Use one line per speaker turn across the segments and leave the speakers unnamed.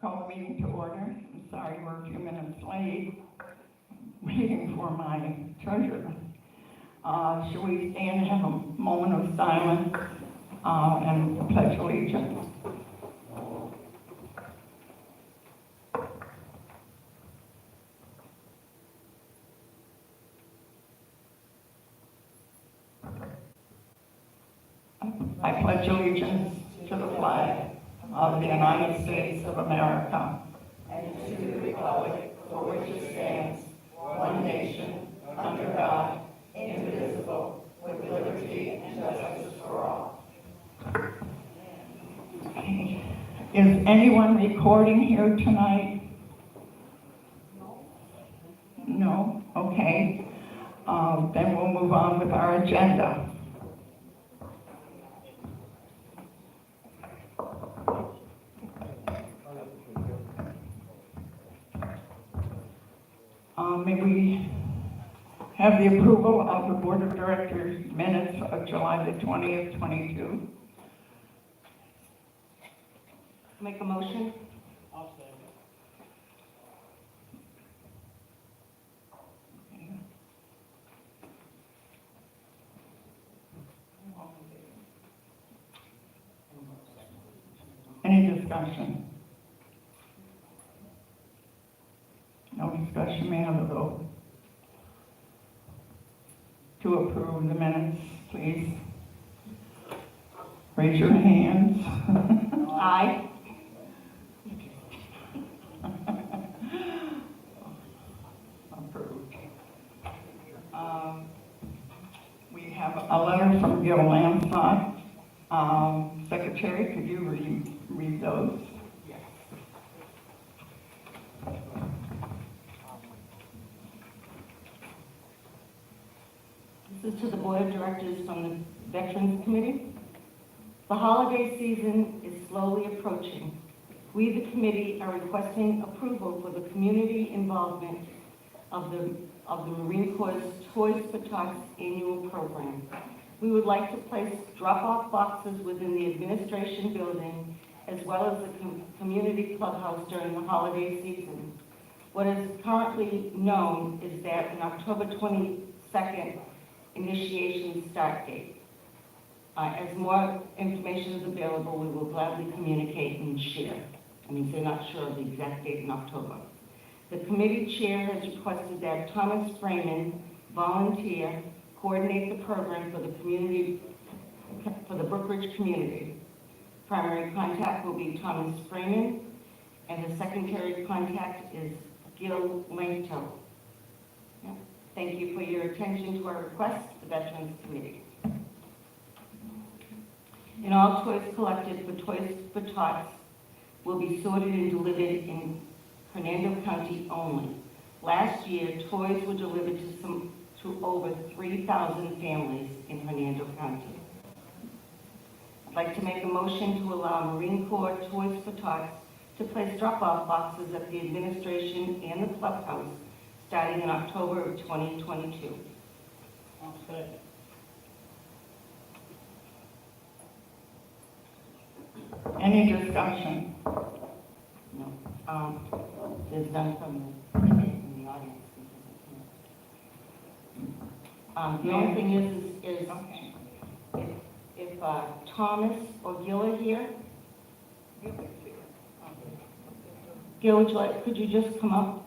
Call the meeting to order. I'm sorry we're a few minutes late, waiting for my treasurer. Should we stand and have a moment of silence and pledge allegiance? I pledge allegiance to the flag of the United States of America and to the republic for which it stands, one nation, under God, indivisible, with liberty and justice for all. Okay. Is anyone recording here tonight? No? Okay. Then we'll move on with our agenda. May we have the approval of the Board of Directors minutes of July the 20th, 22?
Make a motion.
I'll second.
Any discussion? No discussion, may I have a vote? To approve the minutes, please. Raise your hands.
Aye.
Approved. We have a letter from Gil Lansott. Secretary, could you read those? Yes.
This is to the Board of Directors from the Veterans Committee. The holiday season is slowly approaching. We, the committee, are requesting approval for the community involvement of the Marine Corps' Toys for Tots annual program. We would like to place drop-off boxes within the administration building as well as the community clubhouse during the holiday season. What is currently known is that an October 22nd initiation start date. As more information is available, we will gladly communicate and share. I mean, they're not sure of the exact date in October. The committee chair has requested that Thomas Freeman, volunteer, coordinate the program for the community, for the Brookridge community. Primary contact will be Thomas Freeman, and the secondary contact is Gil Lansott. Yeah. Thank you for your attention to our request, the Veterans Committee. And all toys collected for Toys for Tots will be sorted and delivered in Hernando County only. Last year, toys were delivered to over 3,000 families in Hernando County. I'd like to make a motion to allow Marine Corps Toys for Tots to place drop-off boxes at the administration and the clubhouse starting in October of 2022.
Okay.
Any discussion?
No. There's none from the audience. The only thing is
Okay.
if Thomas or Gil are here, Gil, could you just come up?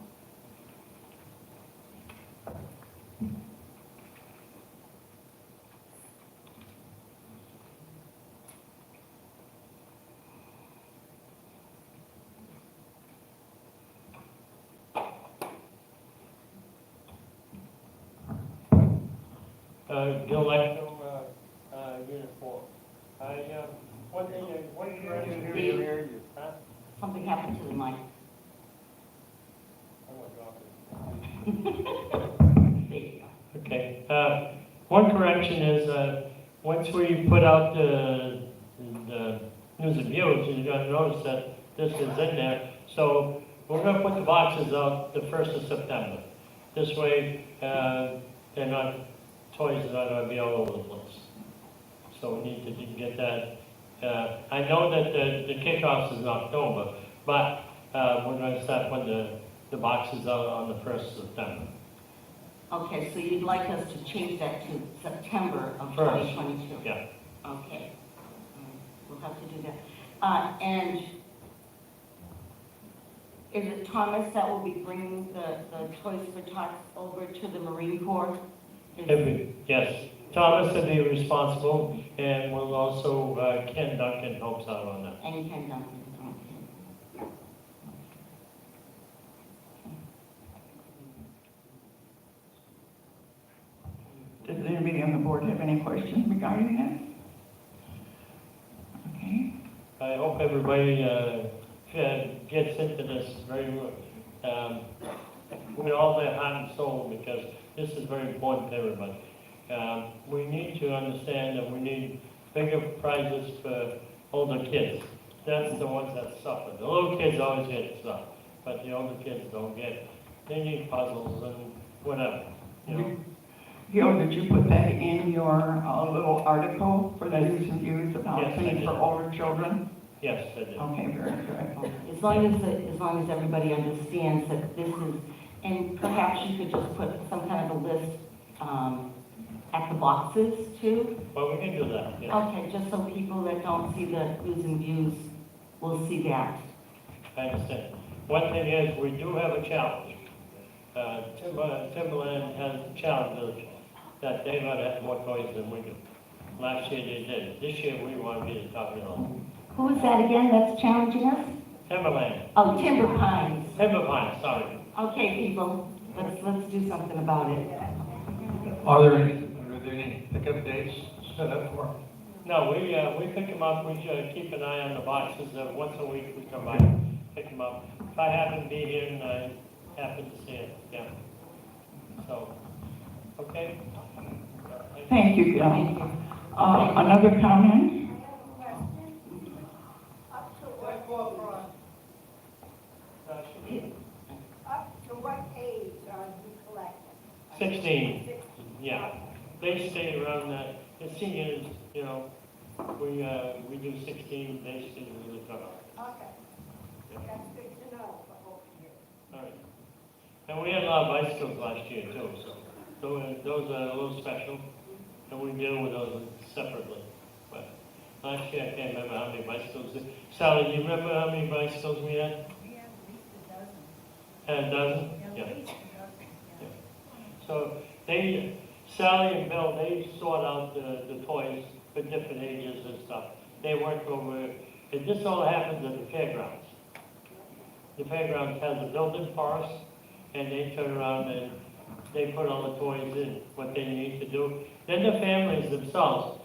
Gil Lansott, uniform. One thing, what correction? Huh?
Something happened to the mic.
I went off it.
There you go.
Okay, one correction is, once we put out the news and views, you're gonna notice that this is in there. So we're gonna put the boxes out the 1st of September. This way, toys are not gonna be all over the place. So we need to get that. I know that the kickoff is in October, but we're gonna start putting the boxes out on the 1st of September.
Okay, so you'd like us to change that to September of
First.
2022?
Yeah.
Okay. We'll have to do that. And is it Thomas that will be bringing the Toys for Tots over to the Marine Corps?
Yes, Thomas will be responsible, and we'll also, Ken Duncan helps out on that.
And Ken Duncan. Okay.
Does anybody on the board have any questions regarding this? Okay.
I hope everybody gets into this with all their heart and soul, because this is very important to everybody. We need to understand that we need bigger prizes for older kids. That's the ones that suffer. The little kids always get stuff, but the older kids don't get it. They need puzzles and whatever, you know.
Gil, did you put that in your little article for the news and views about
Yes, I
things
did.
for older children?
Yes, I did.
Okay, very good.
As long as everybody understands that this is, and perhaps you could just put some kind of a list at the boxes too.
Well, we can do that, yeah.
Okay, just so people that don't see the news and views will see that.
I understand. One thing is, we do have a challenge. Timberland has challenged that they might have more toys than we do. Last year they did. This year we want to be the top of the line.
Who is that again that's challenging us?
Timberland.
Oh, Timber Pines.
Timber Pine, sorry.
Okay, people, let's do something about it.
Are there any pickup dates set up for?
No, we pick them up. We keep an eye on the boxes. Once a week we come by, pick them up. If I happen to be here and I happen to see it, yeah. So, okay.
Thank you, Bill. Another comment?
Up to what age are you collecting?
16, yeah. They stay around that. The seniors, you know, we do 16, they stay really tough.
Okay, that's good to know for over here.
All right. And we had a lot of bicycles last year too, so those are a little special, and we deal with those separately. But last year I can't remember how many bicycles. Sally, do you remember how many bicycles we had?
We have at least a dozen.
Had a dozen?
Yeah,
Yeah.
at least a dozen, yeah.
So Sally and Bill, they sort out the toys for different ages and stuff. They work over, and this all happens at the fairgrounds. The fairgrounds has a building for us, and they turn around and they put all the toys in, what they need to do. Then the families themselves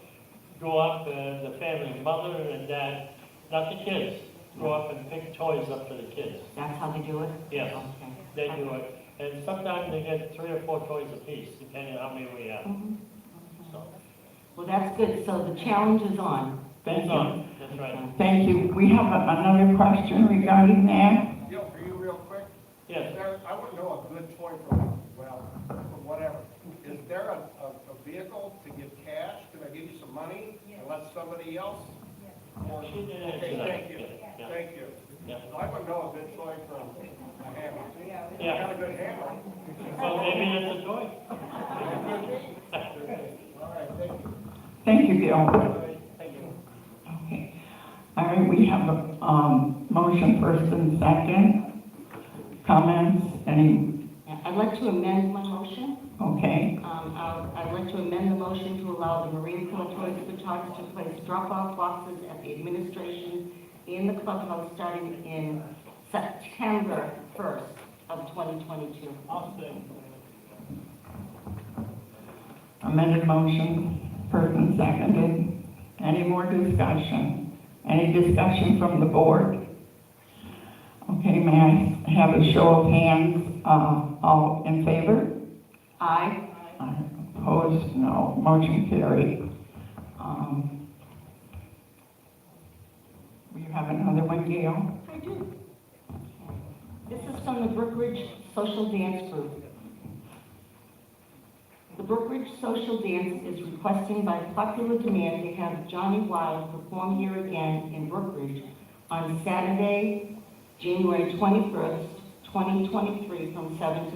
go up, the family, mother and dad, not the kids, go up and pick toys up for the kids.
That's how they do it?
Yes,
Okay.
they do it. And sometimes they get 3 or 4 toys apiece, depending on how many we have.
Mhm. Okay. Well, that's good. So the challenge is on.
Thank
That's
you.
on, that's right.
Thank you. We have another question regarding that.
Yeah, for you real quick,
Yes.
I would know a good toy for, well, for whatever. Is there a vehicle to give cash? Can I give you some money and let somebody else? Or-
She did answer
Okay,
that.
thank you,
Yeah.
thank you.
Yeah.
I would know a good toy for a hammer. I
Yeah.
got a good hammer.
So maybe it's a toy.
All right, thank you.
Thank you, Bill.
All right, thank you.
Okay. All right, we have a motion first and second. Comments? Any?
I'd like to amend my motion.
Okay.
I'd like to amend the motion to allow the Marine Corps Toys Photography to place drop-off boxes at the administration in the clubhouse starting in September 1st of 2022.
I'll say.
Amended motion, first and seconded. Any more discussion? Any discussion from the board? Okay, may I have a show of hands? All in favor?
Aye.
Opposed? No. Motion carried. You have another one, Gail?
I do. This is from the Brookridge Social Dance Group. The Brookridge Social Dance is requesting by popular demand to have Johnny Wild perform here again in Brookridge on Saturday, January 21st, 2023, from 7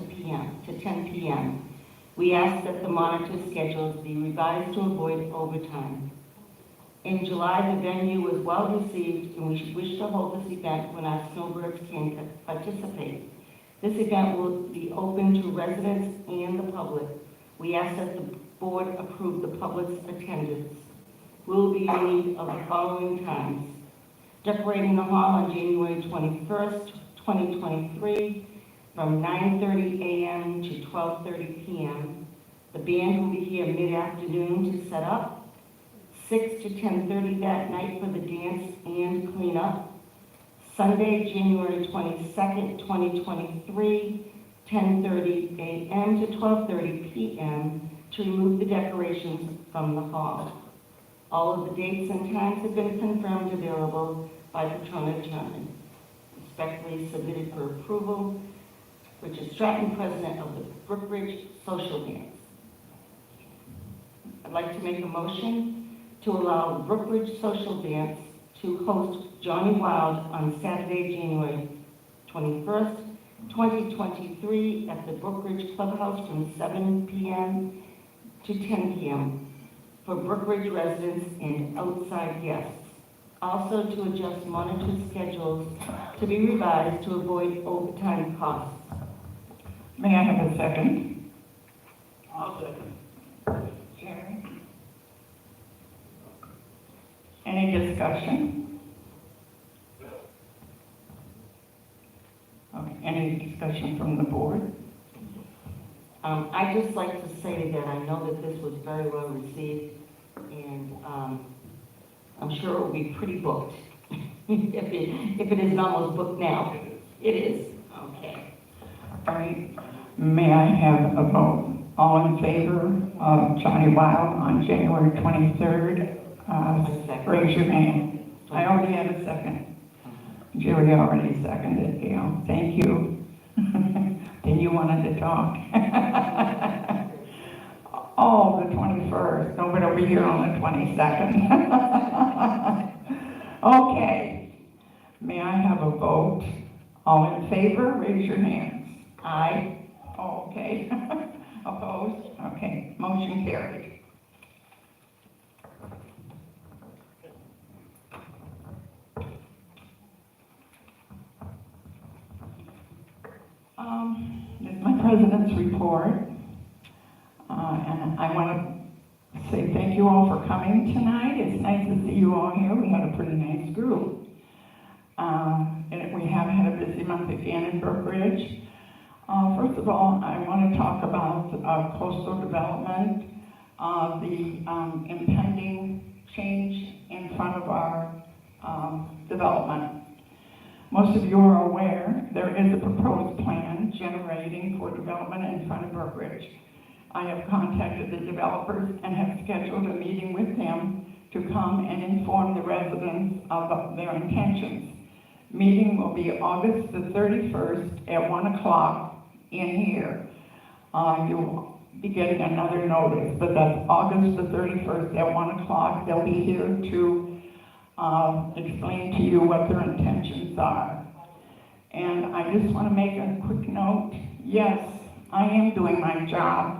to 10 p.m. We ask that the monitor schedules be revised to avoid overtime. In July, the venue was well received, and we wish to hold this event when our snowbirds can participate. This event will be open to residents and the public. We ask that the board approve the public's attendance. We will be in need of the following times: decorating the hall on January 21st, 2023, from 9:30 a.m. to 12:30 p.m. The band will be here mid-afternoon to set up. 6 to 10:30 that night for the dance and cleanup. Sunday, January 22nd, 2023, 10:30 a.m. to 12:30 p.m. to remove the decorations from the hall. All of the dates and times have been confirmed available by Patrona Chairman. Respectfully submitted for approval, Richard Stratton, President of the Brookridge Social Dance. I'd like to make a motion to allow the Brookridge Social Dance to host Johnny Wild on Saturday, January 21st, 2023 at the Brookridge Clubhouse from 7 p.m. to 10 p.m. for Brookridge residents and outside guests. Also to adjust monitor schedules to be revised to avoid overtime costs.
May I have a second?
I'll second.
Jerry? Any discussion? Okay, any discussion from the board?
I'd just like to say that I know that this was very well received, and I'm sure it will be pretty booked. If it isn't almost booked now. It is. Okay.
All right, may I have a vote? All in favor of Johnny Wild on January 23rd? Raise your hand. I already had a second. Julie already seconded, Gail. Thank you. Then you wanted to talk. Oh, the 21st. Nobody will be here on the 22nd. Okay. May I have a vote? All in favor, raise your hands. Aye. Oh, okay. Opposed? Okay, motion carried. This is my president's report. And I want to say thank you all for coming tonight. It's nice to see you all here. We had a pretty nice group. And we have had a busy month again in Brookridge. First of all, I want to talk about coastal development, the impending change in front of our development. Most of you are aware there is a proposed plan generating for development in front of Brookridge. I have contacted the developers and have scheduled a meeting with them to come and inform the residents of their intentions. Meeting will be August the 31st at 1 o'clock in here. You'll be getting another notice, but that's August the 31st at 1 o'clock. They'll be here to explain to you what their intentions are. And I just want to make a quick note. Yes, I am doing my job.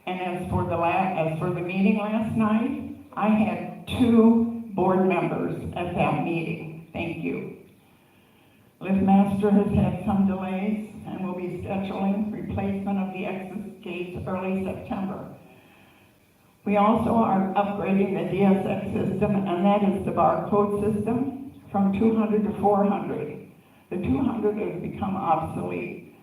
And as for the meeting last night, I had 2 board members at that meeting. Thank you. LiftMaster has had some delays and will be scheduling replacement of the exit gates early September. We also are upgrading the DSX system, and that is the barcode system, from 200 to 400. The 200 has become obsolete.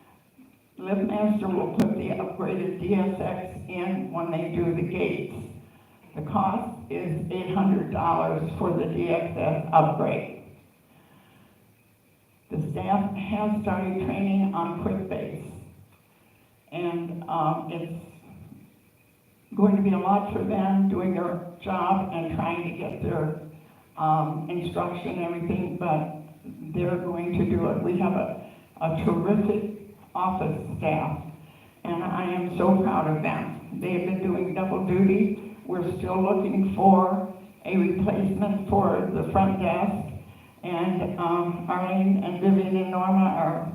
LiftMaster will put the upgraded DSX in when they do the gates. The cost is $800 for the DSX upgrade. The staff has started training on QuickBase, and it's going to be a lot for them doing their job and trying to get their instruction and everything, but they're going to do it. We have a terrific office staff, and I am so proud of them. They have been doing double duty. We're still looking for a replacement for the front desk, and Arlene and Vivian and Norma are,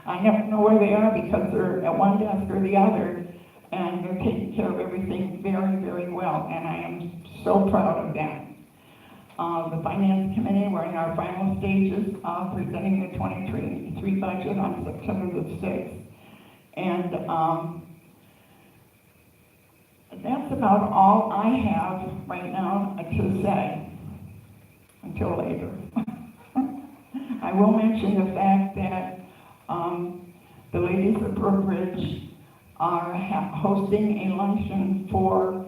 I never know where they are because they're at one desk or the other, and they're taking care of everything very, very well, and I am so proud of them. The Finance Committee, we're in our final stages of presenting the 2023 budget on September the 6th. And that's about all I have right now to say, until later. I will mention the fact that the ladies of Brookridge are hosting a luncheon for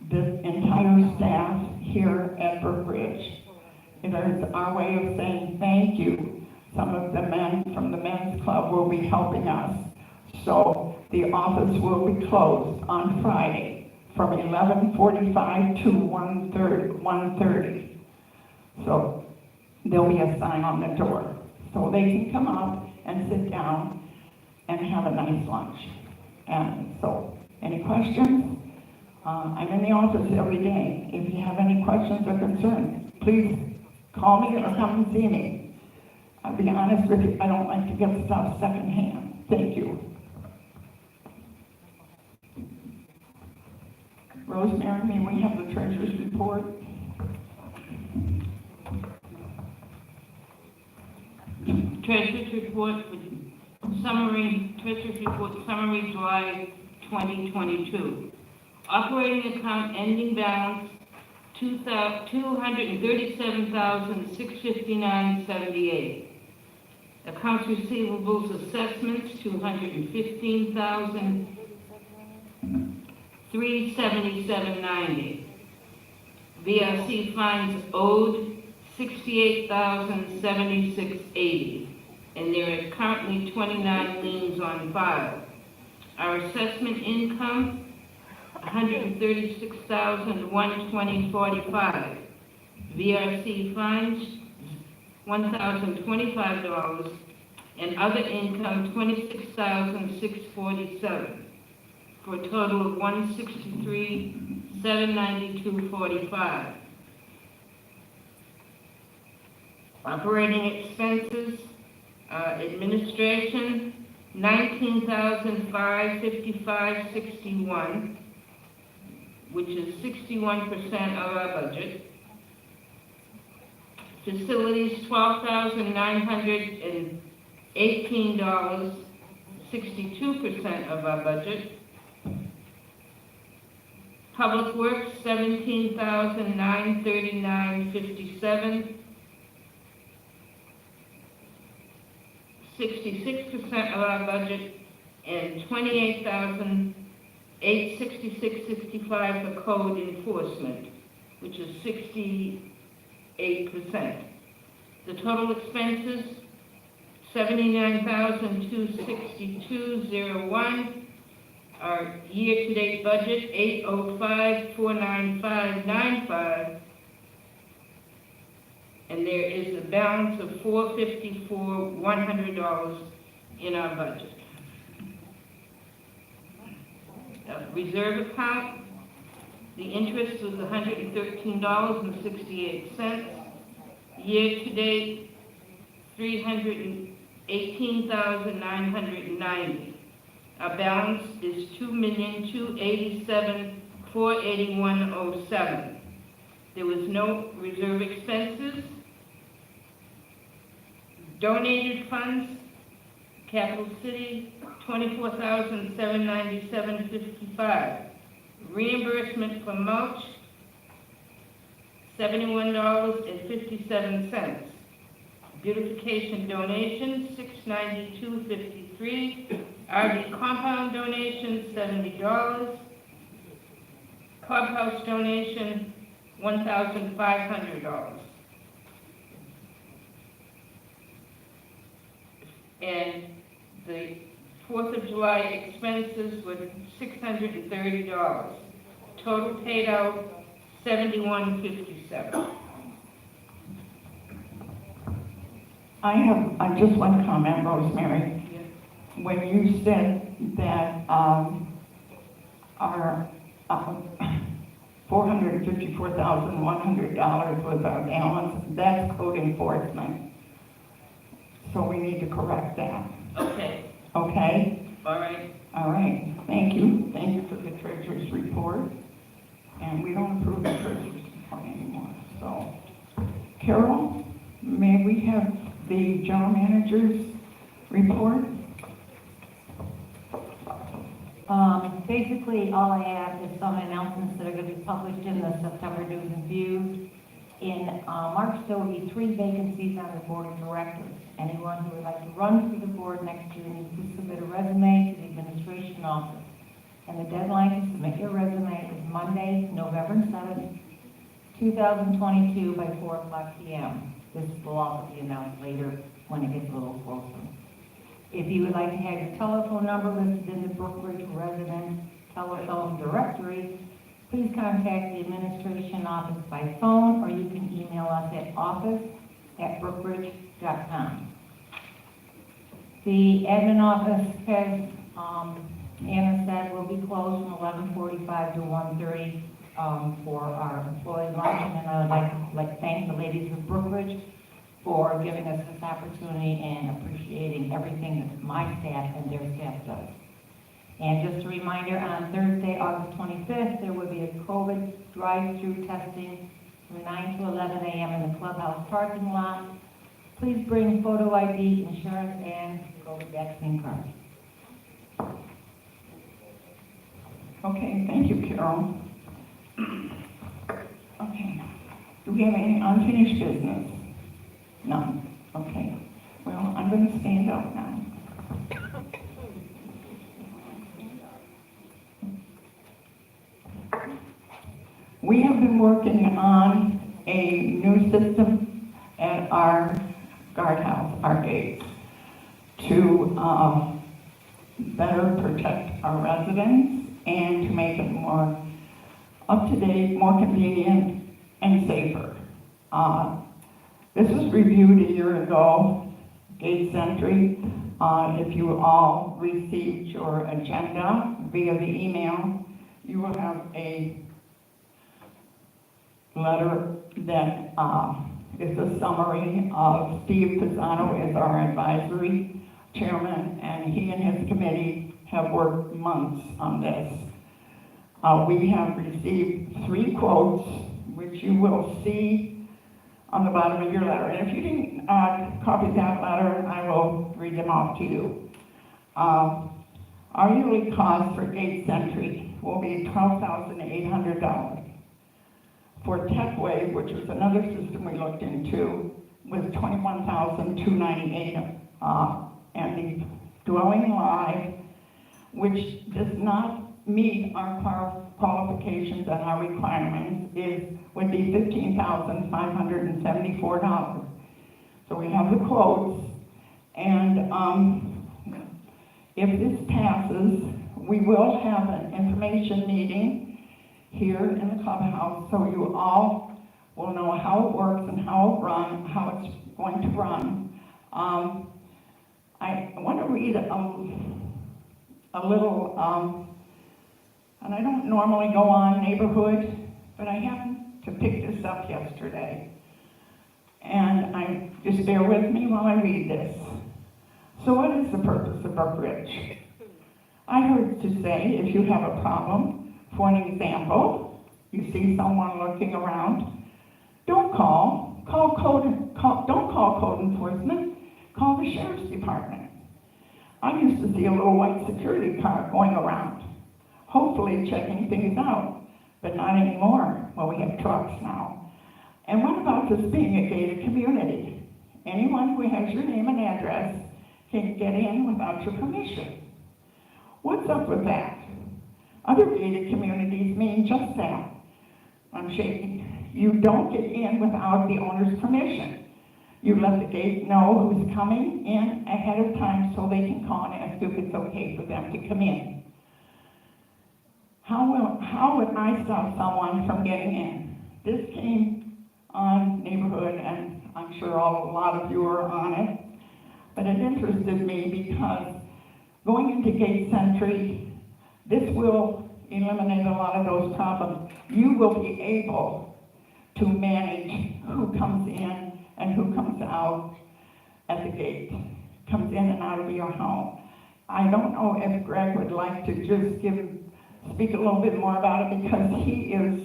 the entire staff here at Brookridge. It is our way of saying thank you. Some of the men from the men's club will be helping us. So the office will be closed on Friday from 11:45 to 1:30. So there'll be a sign on the door. So they can come up and sit down and have a nice lunch. And so, any questions? I'm in the office every day. If you have any questions or concerns, please call me or come and see me. I'll be honest with you, I don't like to get stuff secondhand. Thank you. Rosemary, may we have the treasurer's report?
Treasurer's report for Summary, Treasurer's Report Summary, July 2022. Operating account ending balance, $237,659.78. Accounts receivables assessments, $215,377.90. VRC fines owed, $68,076.80. And there are currently 29 liens on file. Our assessment income, $136,120.45. VRC fines, $1,025, and other income, $26,647, for a total of $163,792.45. Operating expenses, administration, $19,555.61, which is 61% of our budget. Facilities, $12,918, 62% of our budget. Public Works, $17,939.57, 66% of our budget, and $28,866.65 for code enforcement, which is 68%. The total expenses, $79,262.01. Our year-to-date budget, $805,495.95. And there is a balance of $454,100 in our budget. Reserve account, the interest was $113.68. Year-to-date, $318,990. Our balance is $2,287,481.07. There was no reserve expenses. Donated funds, Capital City, $24,797.55. Reimbursement for mulch, $71.57. Beautification donation, $692.53. RV compound donation, $70. Clubhouse donation, $1,500. And the 4th of July expenses were $630. Total paid out, $71.57.
I have just one comment, Rosemary. When you said that our $454,100 was our balance, that's code enforcement. So we need to correct that.
Okay,
Okay?
all right.
All right. Thank you. Thank you for the treasurer's report. And we don't approve the treasurer's report anymore. So, Carol, may we have the general manager's report?
Basically, all I have is some announcements that are going to be published in the September News and Views. In March, there will be 3 vacancies on the board of directors. Anyone who would like to run for the board next year needs to submit a resume to the administration office. And the deadline to submit your resume is Monday, November 7th, 2022 by 4:00 p.m. This will also be announced later when it gets a little closer. If you would like to have your telephone number listed in the Brookridge resident telephone directory, please contact the administration office by phone, or you can email us at office@brookridge.com. The admin office has, Anna said, will be closed from 11:45 to 1:30 for our employee luncheon, and I would like to thank the ladies of Brookridge for giving us this opportunity and appreciating everything that my staff and their staff does. And just a reminder, on Thursday, August 25th, there will be a COVID drive-through testing from 9 to 11 a.m. in the clubhouse parking lot. Please bring photo ID, insurance, and COVID vaccine card.
Okay, thank you, Carol. Okay, do we have any unfinished business? None, okay. Well, I'm going to stand up now. We have been working on a new system at our guardhouse, our gates, to better protect our residents and to make it more up-to-date, more convenient, and safer. This was reviewed a year ago, Gate Sentry. If you all received your agenda via the email, you will have a letter that is a summary of Steve Pisano as our advisory chairman, and he and his committee have worked months on this. We have received 3 quotes, which you will see on the bottom of your letter. And if you didn't copy that letter, I will read them off to you. Our yearly cost for Gate Sentry will be $12,800. For TechWave, which was another system we looked into, was $21,298. And the Dwelling Live, which does not meet our qualifications and our requirements, would be $15,574. So we have the quotes, and if this passes, we will have an information meeting here in the clubhouse, so you all will know how it works and how it's going to run. I want to read a little, and I don't normally go on neighborhood, but I happened to pick this up yesterday. And just bear with me while I read this. So what is the purpose of Brookridge? I heard to say, if you have a problem, for an example, you see someone looking around, don't call code enforcement, call the sheriff's department. I used to see a little white security car going around, hopefully checking things out, but not anymore. Well, we have trucks now. And what about this being a gated community? Anyone who has your name and address can get in without your permission. What's up with that? Other gated communities mean just that. I'm shaking. You don't get in without the owner's permission. You let the gate know who's coming in ahead of time so they can call and ask if it's okay for them to come in. How would I stop someone from getting in? This came on neighborhood, and I'm sure a lot of you are on it, but it interested me because going into Gate Sentry, this will eliminate a lot of those problems. You will be able to manage who comes in and who comes out at the gate, comes in and out of your home. I don't know if Greg would like to just speak a little bit more about it, because he is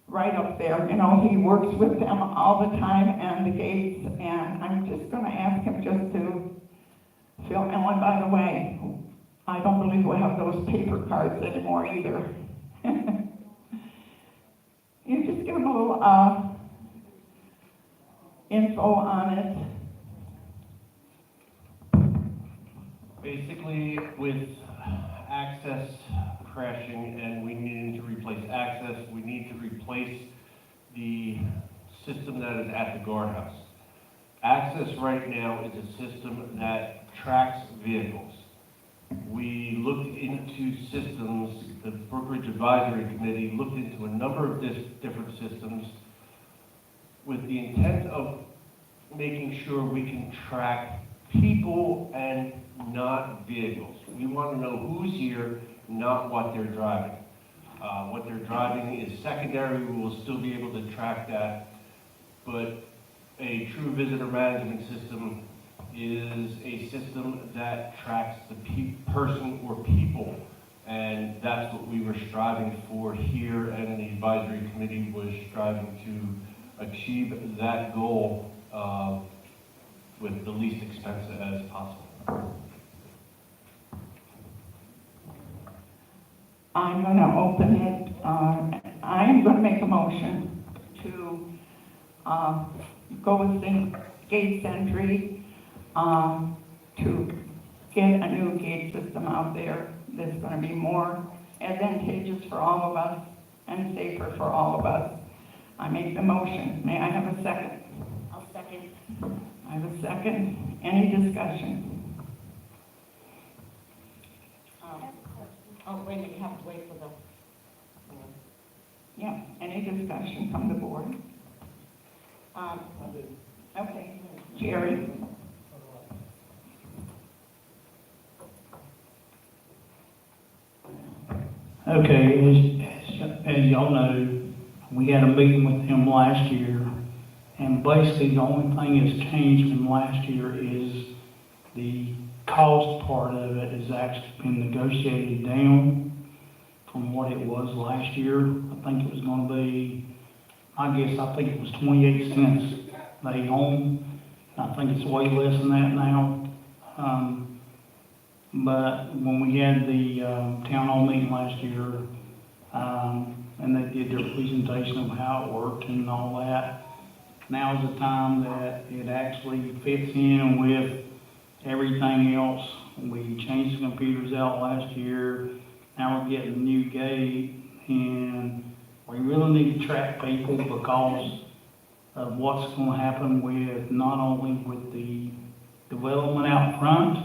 right up there. You know, he works with them all the time and the gates, and I'm just going to ask him just to fill in. And by the way, I don't believe we'll have those paper cards anymore either. You just give them a little info on it.
Basically, with access crashing and we needing to replace access, we need to replace the system that is at the guardhouse. Access right now is a system that tracks vehicles. We looked into systems, the Brookridge Advisory Committee looked into a number of different systems with the intent of making sure we can track people and not vehicles. We want to know who's here, not what they're driving. What they're driving is secondary. We will still be able to track that, but a true visitor management system is a system that tracks the person or people, and that's what we were striving for here, and the advisory committee was striving to achieve that goal with the least expense as possible.
I'm gonna open it, I am gonna make a motion to, go with the gate entry, to get a new gate system out there that's gonna be more advantageous for all of us and safer for all of us. I make the motion. May I have a second?
I'll second.
I have a second. Any discussion?
Oh, wait a minute, you have to wait for the,
Yeah, any discussion from the board?
um,
Okay, Jerry?
Okay, as y'all know, we had a meeting with him last year, and basically the only thing that's changed from last year is the cost part of it has actually been negotiated down from what it was last year. I think it was gonna be, I think it was 28 cents they own. I think it's way less than that now. But when we had the town hall meeting last year, and they did their presentation of how it worked and all that, now's the time that it actually fits in with everything else. We changed the computers out last year, now we're getting a new gate, and we really need to track people because of what's gonna happen with, not only with the development out front,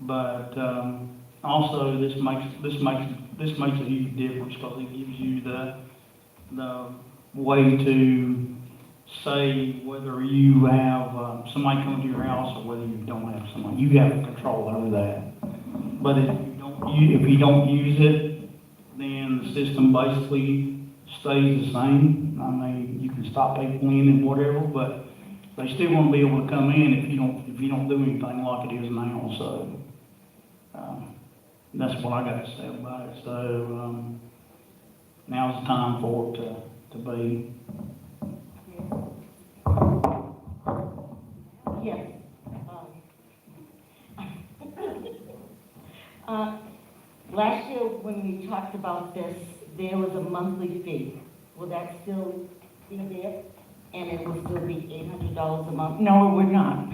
but also this makes a huge difference because it gives you the way to say whether you have somebody coming to your house or whether you don't have somebody. You have control over that. But if you don't use it, then the system basically stays the same. I mean, you can stop people in and whatever, but they still won't be able to come in if you don't do anything like it is now. So that's what I got to say about it. So now's the time for it to be.
yes. Last year, when we talked about this, there was a monthly fee. Will that still be there? And it will still be $800 a month?
No, it would not.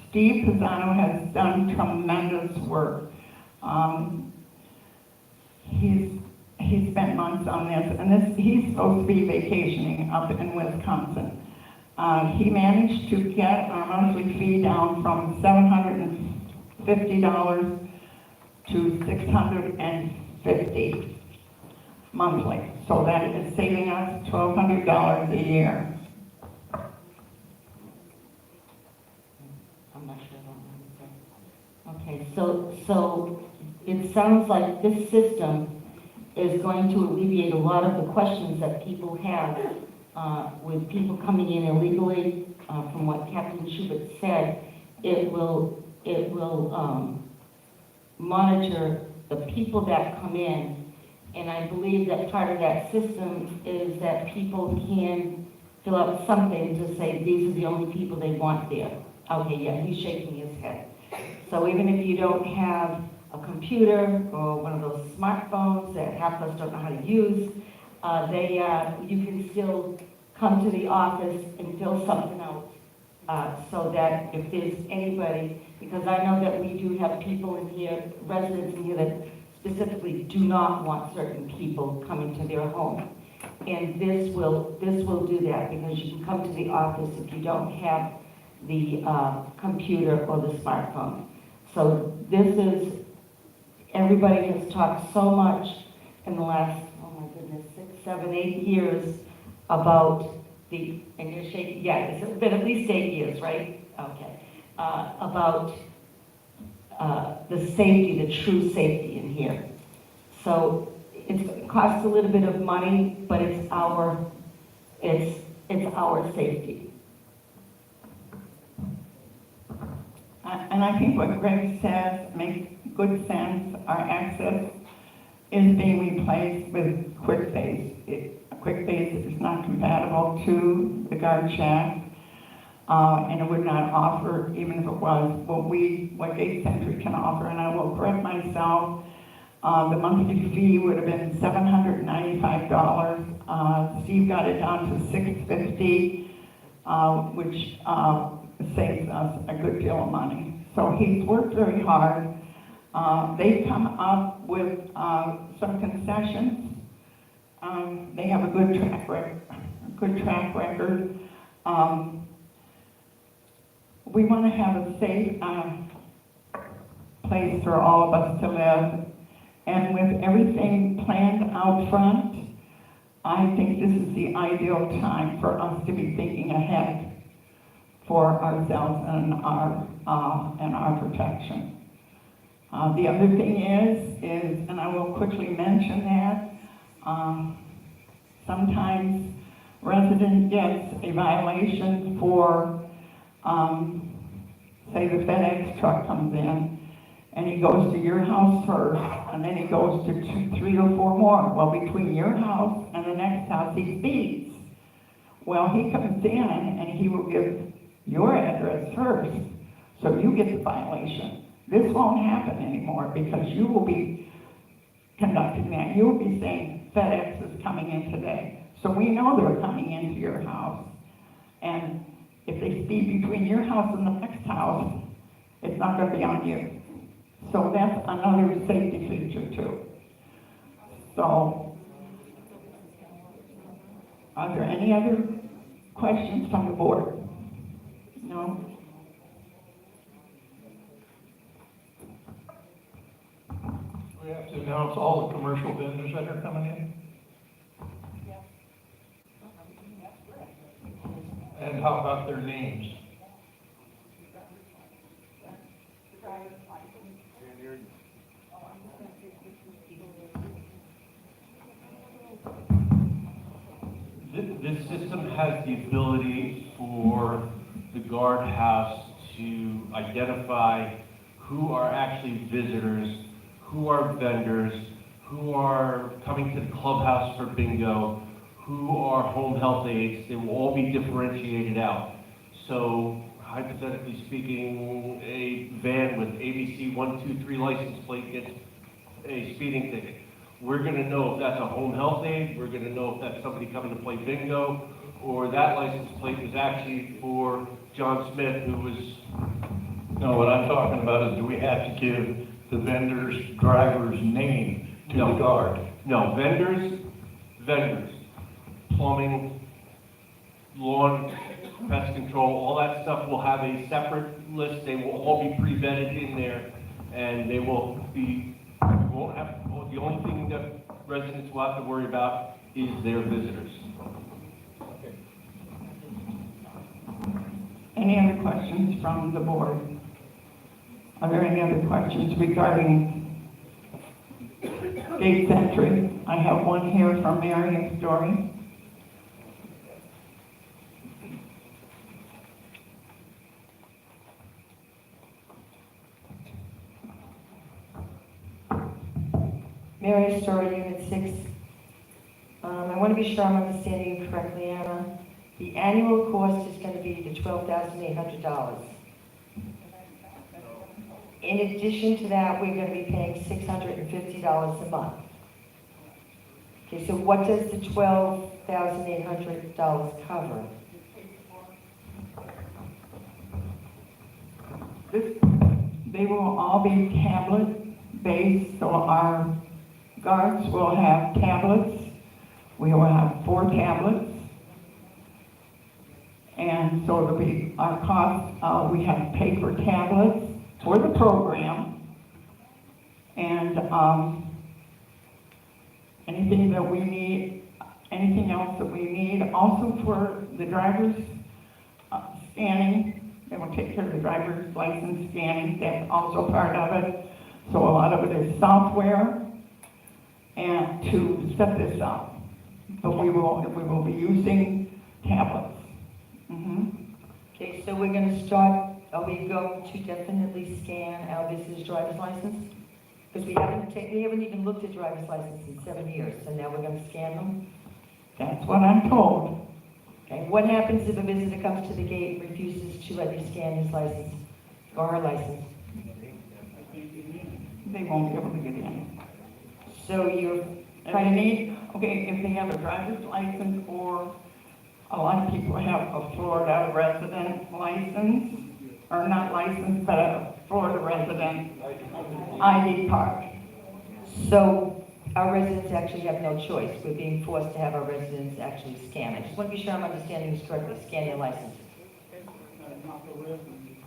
Steve Pisano has done tremendous work. He's spent months on this, and he's supposed to be vacationing up in Wisconsin. He managed to get our monthly fee down from $750 to $650 monthly. So that is saving us $1,200 a year.
I'm not sure what I'm saying. Okay, so it sounds like this system is going to alleviate a lot of the questions that people have with people coming in illegally. From what Captain Schubert said, it will monitor the people that come in. And I believe that part of that system is that people can fill out something to say these are the only people they want there. Okay, yeah, he's shaking his head. So even if you don't have a computer or one of those smartphones that half of us don't know how to use, you can still come to the office and fill something out. So that if there's anybody, because I know that we do have people in here, residents in here that specifically do not want certain people coming to their home. And this will do that, because you can come to the office if you don't have the computer or the smartphone. So everybody has talked so much in the last, oh my goodness, 6, 7, 8 years about and you're shaking, yeah, it's been at least 8 years, right? Okay. About the safety, the true safety in here. So it costs a little bit of money, but it's our safety.
And I think what Greg says makes good sense. Our access is being replaced with QuickBase. QuickBase is not compatible to the guard shack. and it would not offer, even if it was, what Gate Century can offer, and I will correct myself. The monthly fee would have been $795. Steve got it down to $650, which saves us a good deal of money. So he's worked very hard. They come up with some concessions. They have a good track record. We want to have a safe place for all of us to live. And with everything planned out front, I think this is the ideal time for us to be thinking ahead for ourselves and our protection. The other thing is, and I will quickly mention that, sometimes resident gets a violation for, say the FedEx truck comes in, and he goes to your house first, and then he goes to 3 or 4 more. Well, between your house and the next house, he speeds. Well, he comes in, and he will give your address first, so you get the violation. This won't happen anymore, because you will be conducting that. You will be saying, FedEx is coming in today. So we know they're coming into your house. And if they speed between your house and the next house, it's not going to be on you. So that's another safety feature too. So, are there any other questions from the board? No?
We have to announce all the commercial vendors that are coming in? And how about their names?
This system has the ability for the guardhouse to identify who are actually visitors, who are vendors, who are coming to the clubhouse for bingo, who are home health aides. They will all be differentiated out. So hypothetically speaking, a van with ABC 123 license plate gets a speeding ticket. We're going to know if that's a home health aide, we're going to know if that's somebody coming to play bingo, or that license plate was actually for John Smith, who was...
No, what I'm talking about is, do we have to give the vendor's driver's name to the guard?
No, vendors, plumbing, lawn, pest control, all that stuff will have a separate list. They will all be pre-vetted in there, and they will be, won't have, the only thing that residents will have to worry about is their visitors.
Any other questions from the board? Are there any other questions regarding Gate Century? I have one here from Marion Story.
Mary Story, Unit 6. I want to be sure I'm understanding you correctly, Anna. The annual cost is going to be the $12,800. In addition to that, we're going to be paying $650 a month. Okay, so what does the $12,800 cover?
They will all be tablet-based, so our guards will have tablets. We will have 4 tablets. And so it'll be our cost, we have paper tablets for the program. And anything that we need, anything else that we need, also for the driver's scanning. They will take care of the driver's license scanning, that's also part of it. So a lot of it is software and to set this up. But we will be using tablets.
Okay, so we're going to start, are we going to definitely scan our visitor's driver's license? Because we haven't even looked at driver's license in 7 years, so now we're going to scan them?
That's what I'm told.
Okay, what happens if a visitor comes to the gate and refuses to let you scan his license or her license?
They won't be able to get in.
So you're
If they
trying to,
need, okay, if they have a driver's license, or a lot of people have a Florida resident license, or not license, but a Florida resident ID card.
so our residents actually have no choice. We're being forced to have our residents actually scan. I just want to be sure I'm understanding this correctly, scan their license.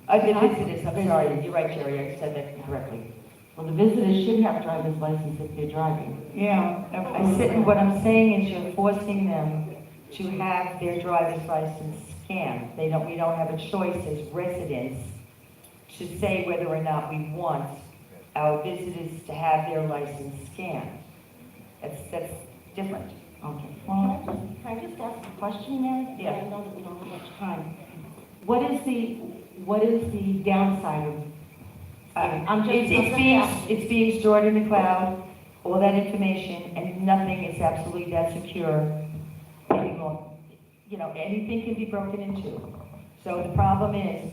The visitors, I'm sorry, you're right, Jerry, I said that incorrectly.
Well, the visitors should have driver's license if they're driving.
Yeah.
I said, what I'm saying is you're forcing them to have their driver's license scanned. We don't have a choice as residents to say whether or not we want our visitors to have their license scanned. That's different.
Okay.
Well,
Can I just ask a question, Mary?
Yeah.
I know that we don't have much time. What is the downside of?
It's being stored in the cloud, all that information, and nothing is absolutely that secure anymore. You know, anything can be broken into. So the problem is,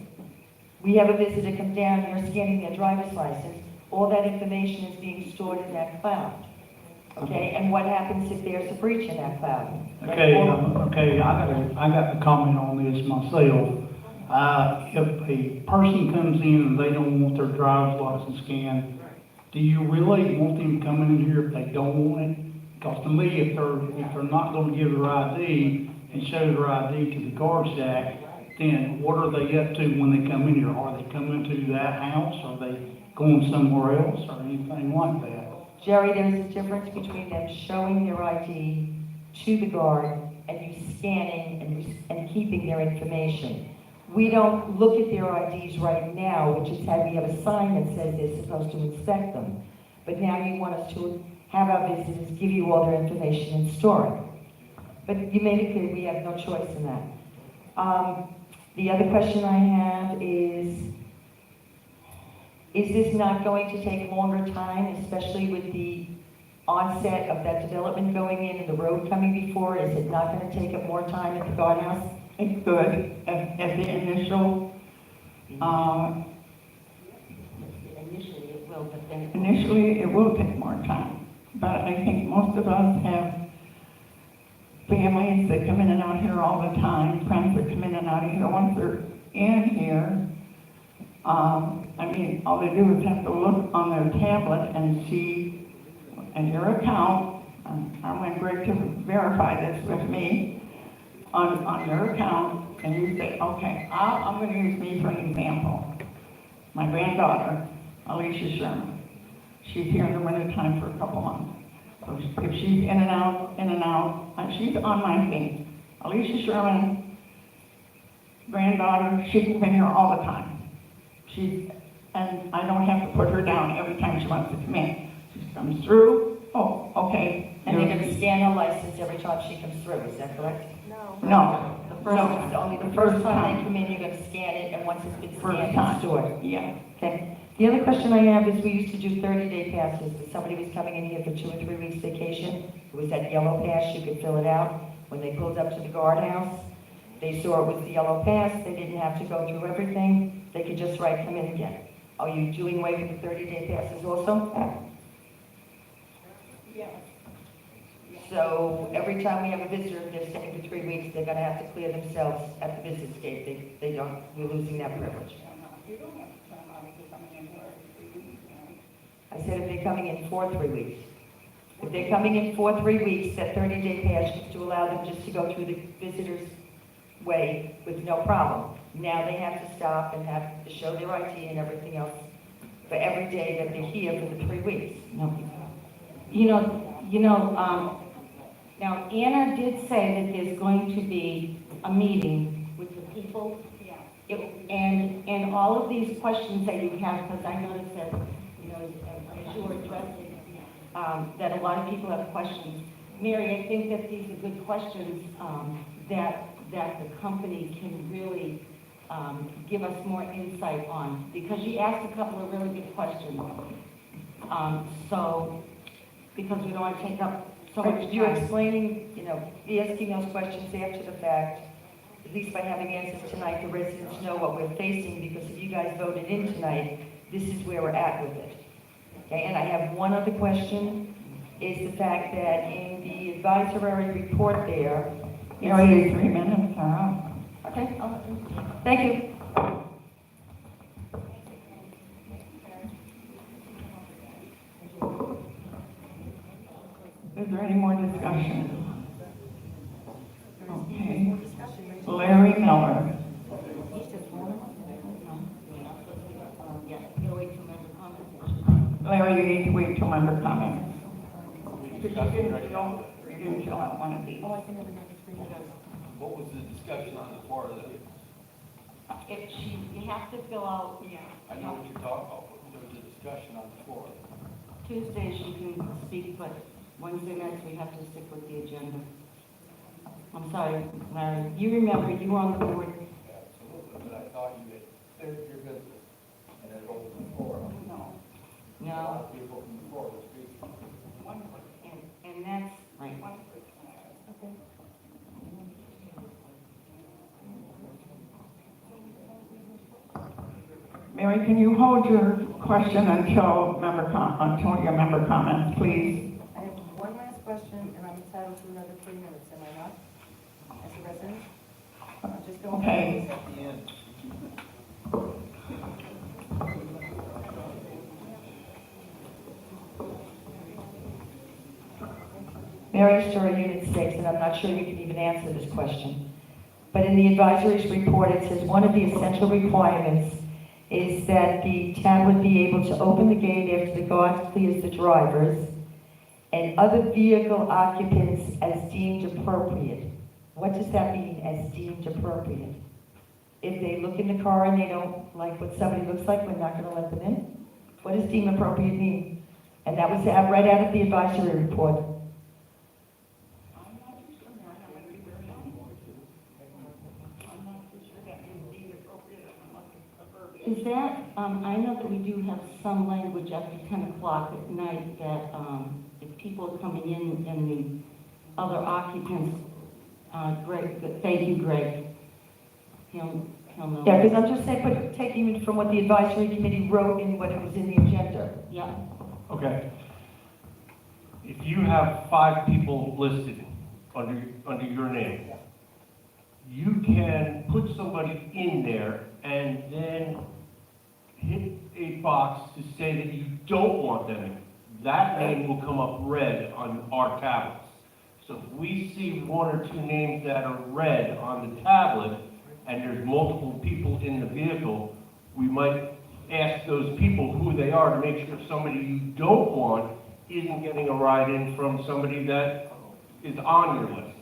we have a visitor come down, you're scanning their driver's license, all that information is being stored in that cloud. Okay, and what happens if there's a breach in that cloud?
Okay, I got to comment on this myself. If a person comes in and they don't want their driver's license scanned, do you really want them coming in here if they don't want it? Because to me, if they're not going to give their ID and show their ID to the guard shack, then what are they up to when they come in here? Are they coming to that house? Are they going somewhere else or anything like that?
Jerry, there's a difference between them showing their ID to the guard and you scanning and keeping their information. We don't look at their IDs right now, which is how we have a sign that says they're supposed to inspect them. But now you want us to have our visitors give you all their information and store it. But you made it clear we have no choice in that. The other question I have is this not going to take longer time, especially with the onset of that development going in and the road coming before? Is it not going to take up more time at the guardhouse?
it's good at the initial,
Initially it will, but then.
initially it will take more time. But I think most of us have families that come in and out here all the time, friends that come in and out of here. Once they're in here, I mean, all they do is have to look on their tablet and see in your account, I want Greg to verify this with me, on your account, and you say, okay, I'm going to use me for an example. My granddaughter, Alicia Sherman, she's here in the wintertime for a couple months. So if she's in and out, she's on my feet. Alicia Sherman, granddaughter, she's been here all the time. And I don't have to put her down every time she wants to come in. She comes through, oh, okay.
And they're going to scan her license every time she comes through, is that correct?
No.
Only the first time they come in, you're going to scan it, and once it's been scanned, it's stored.
Yeah.
Okay. The other question I have is, we used to do 30-day passes. If somebody was coming in here for 2 or 3 weeks vacation, it was that yellow pass, you could fill it out. When they pulled up to the guardhouse, they saw it was the yellow pass, they didn't have to go through everything, they could just write, come in again. Are you doing away with the 30-day passes also?
Yes.
So every time we have a visitor, if they're staying for 3 weeks, they're gonna have to clear themselves at the visit gate. We're losing that privilege.
You don't have to turn on if you're coming in here every 3 weeks,
I said if they're coming in for 3 weeks. If they're coming in for 3 weeks, that 30-day pass is to allow them just to go through the visitor's way with no problem. Now they have to stop and have to show their ID and everything else for every day that they're here for the 3 weeks.
No. Now Anna did say that there's going to be a meeting with the people.
Yeah.
And all of these questions that you have, because I noticed that, as you were addressing, that a lot of people have questions. Mary, I think that these are good questions, that the company can really give us more insight on, because you asked a couple of really good questions. Because we don't want to take up so much
You're
time.
explaining, asking those questions after the fact, at least by having answers tonight, the residents know what we're facing, because if you guys voted in tonight, this is where we're at with it. Okay, and I have one other question, is the fact that in the advisory report there,
You know, you 3 minutes,
okay, thank you.
Is there any more discussion? Okay. Larry Miller.
Yeah, you gotta wait till member comments.
Larry, you need to wait till member comments. Because you didn't fill out one of these.
What was the discussion on the floor?
You have to fill out,
I know what you're talking about, but there was a discussion on the floor.
Tuesdays you can speak, but Wednesday nights we have to stick with the agenda. I'm sorry, Larry, you remember, you were on the board.
Absolutely, but I thought you had finished your business and then opened the floor.
No.
A lot of people from the floor were speaking.
And that's, right.
Mary, can you hold your question until your member comments, please?
I have one last question, and I'm entitled to another 3 minutes, am I not? As a resident? I'm just going.
Okay.
At the end.
Mary Story, Unit 6, and I'm not sure you can even answer this question. But in the advisory's report, it says one of the essential requirements is that the town would be able to open the gate after the guard clears the drivers and other vehicle occupants as deemed appropriate. What does that mean, as deemed appropriate? If they look in the car and they don't like what somebody looks like, we're not going to let them in? What does deemed appropriate mean? And that was right out of the advisory report. Is that, I know that we do have some language after 10 o'clock at night that if people are coming in and the other occupants, Greg, thank you, Greg. He'll know. Yeah, because I'm just saying, but taking it from what the advisory committee wrote and what it was in the agenda. Yeah.
Okay. If you have 5 people listed under your name, you can put somebody in there and then hit a box to say that you don't want them in. That name will come up red on our tablets. So if we see 1 or 2 names that are red on the tablet, and there's multiple people in the vehicle, we might ask those people who they are to make sure somebody you don't want isn't getting a ride in from somebody that is on your list.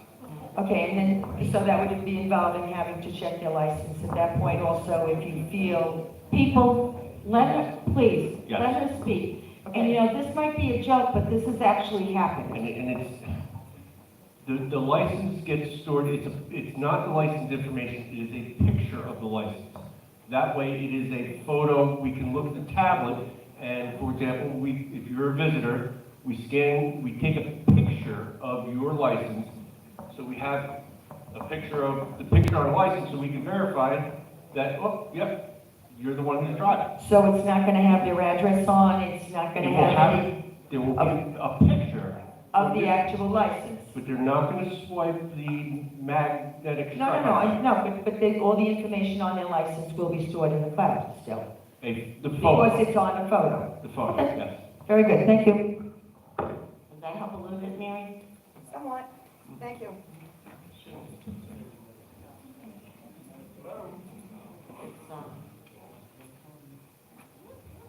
Okay, and then, so that would be involved in having to check their license at that point also, if you feel, people, let us, please,
Yes.
let us speak. And you know, this might be a joke, but this is actually happening.
And it's, the license gets stored, it's not the license information, it is a picture of the license. That way it is a photo, we can look at the tablet, and for example, if you're a visitor, we take a picture of your license, so we have a picture of the picture on the license, so we can verify that, oh, yep, you're the one who's driving.
So it's not gonna have their address on, it's not gonna have any
There will be a picture.
of the actual license?
But they're not gonna swipe the magnetic
No,
stripe.
but all the information on their license will be stored in the cloud still.
The photo.
Because it's on a photo.
The photo,
Okay.
yes.
Very good, thank you. Does that help a little bit, Mary?
Somewhat, thank you.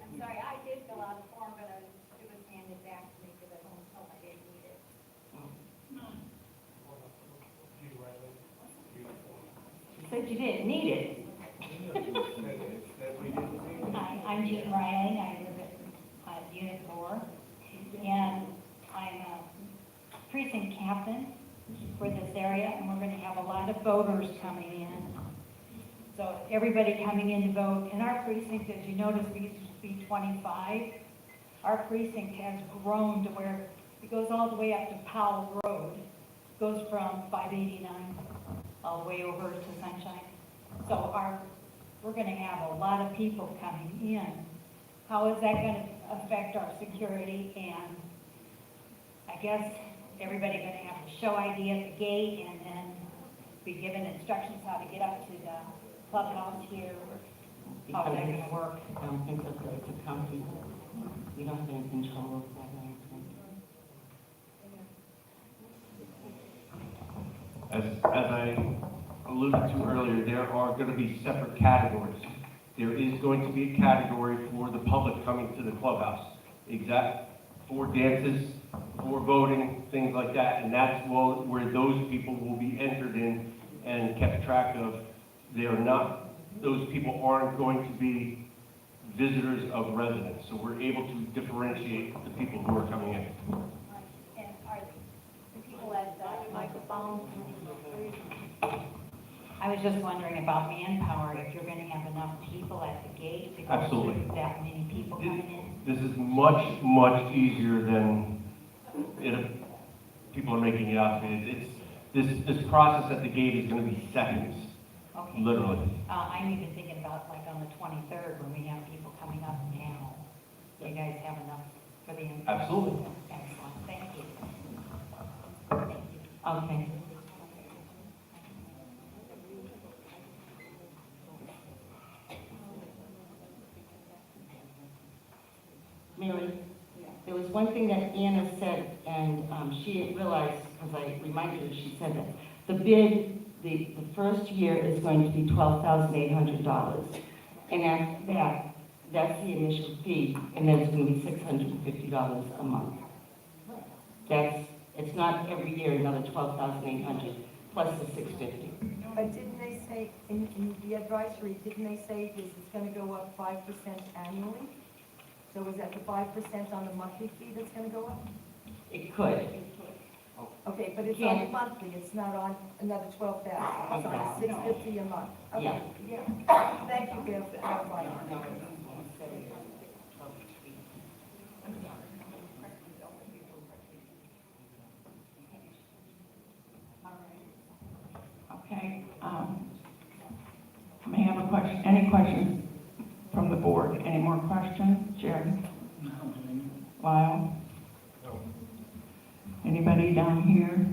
I'm sorry, I did fill out a form, but it was handed back to me because I don't know I didn't need it.
You said you didn't need it.
Hi, I'm Jean Riley, I live at Unit 4, and I'm a precinct captain for this area, and we're going to have a lot of voters coming in. So everybody coming in to vote, in our precinct, as you notice, we used to be 25. Our precinct has grown to where it goes all the way up to Powell Road, goes from 589 way over to Sunshine. So we're gonna have a lot of people coming in. How is that gonna affect our security? And I guess everybody gonna have to show ID at the gate and then be given instructions how to get up to the clubhouse here. How's that gonna work?
I don't think that it's a county. We don't have any control of that. I don't think.
As I alluded to earlier, there are going to be separate categories. There is going to be a category for the public coming to the clubhouse, for dances, for voting, things like that, and that's where those people will be entered in and kept track of. Those people aren't going to be visitors of residents, so we're able to differentiate the people who are coming in.
And are the people at the microphone? I was just wondering about manpower, if you're gonna have enough people at the gate to go
Absolutely.
through that many people coming in?
This is much, much easier than people are making it out to be. This process at the gate is going to be seconds,
Okay.
literally.
I'm even thinking about like on the 23rd when we have people coming up now. Do you guys have enough for the?
Absolutely.
Excellent, thank you. Thank you.
Okay. Mary, there was one thing that Anna said, and she didn't realize, because I reminded her, she said that the bid, the first year is going to be $12,800. And after that, that's the initial fee, and then it's going to be $650 a month. It's not every year another $12,800 plus the $650.
But didn't they say, in the advisory, didn't they say this is gonna go up 5% annually? So is that the 5% on the monthly fee that's gonna go up?
It could.
Okay, but it's
Can't-
on monthly, it's not on another 12,000, it's on
Okay.
$650 a month. Okay,
Yeah.
yeah. Thank you, Gail, for clarifying.
Okay, may I have a question, any questions from the board? Any more questions? Jerry? Lyle? Anybody down here?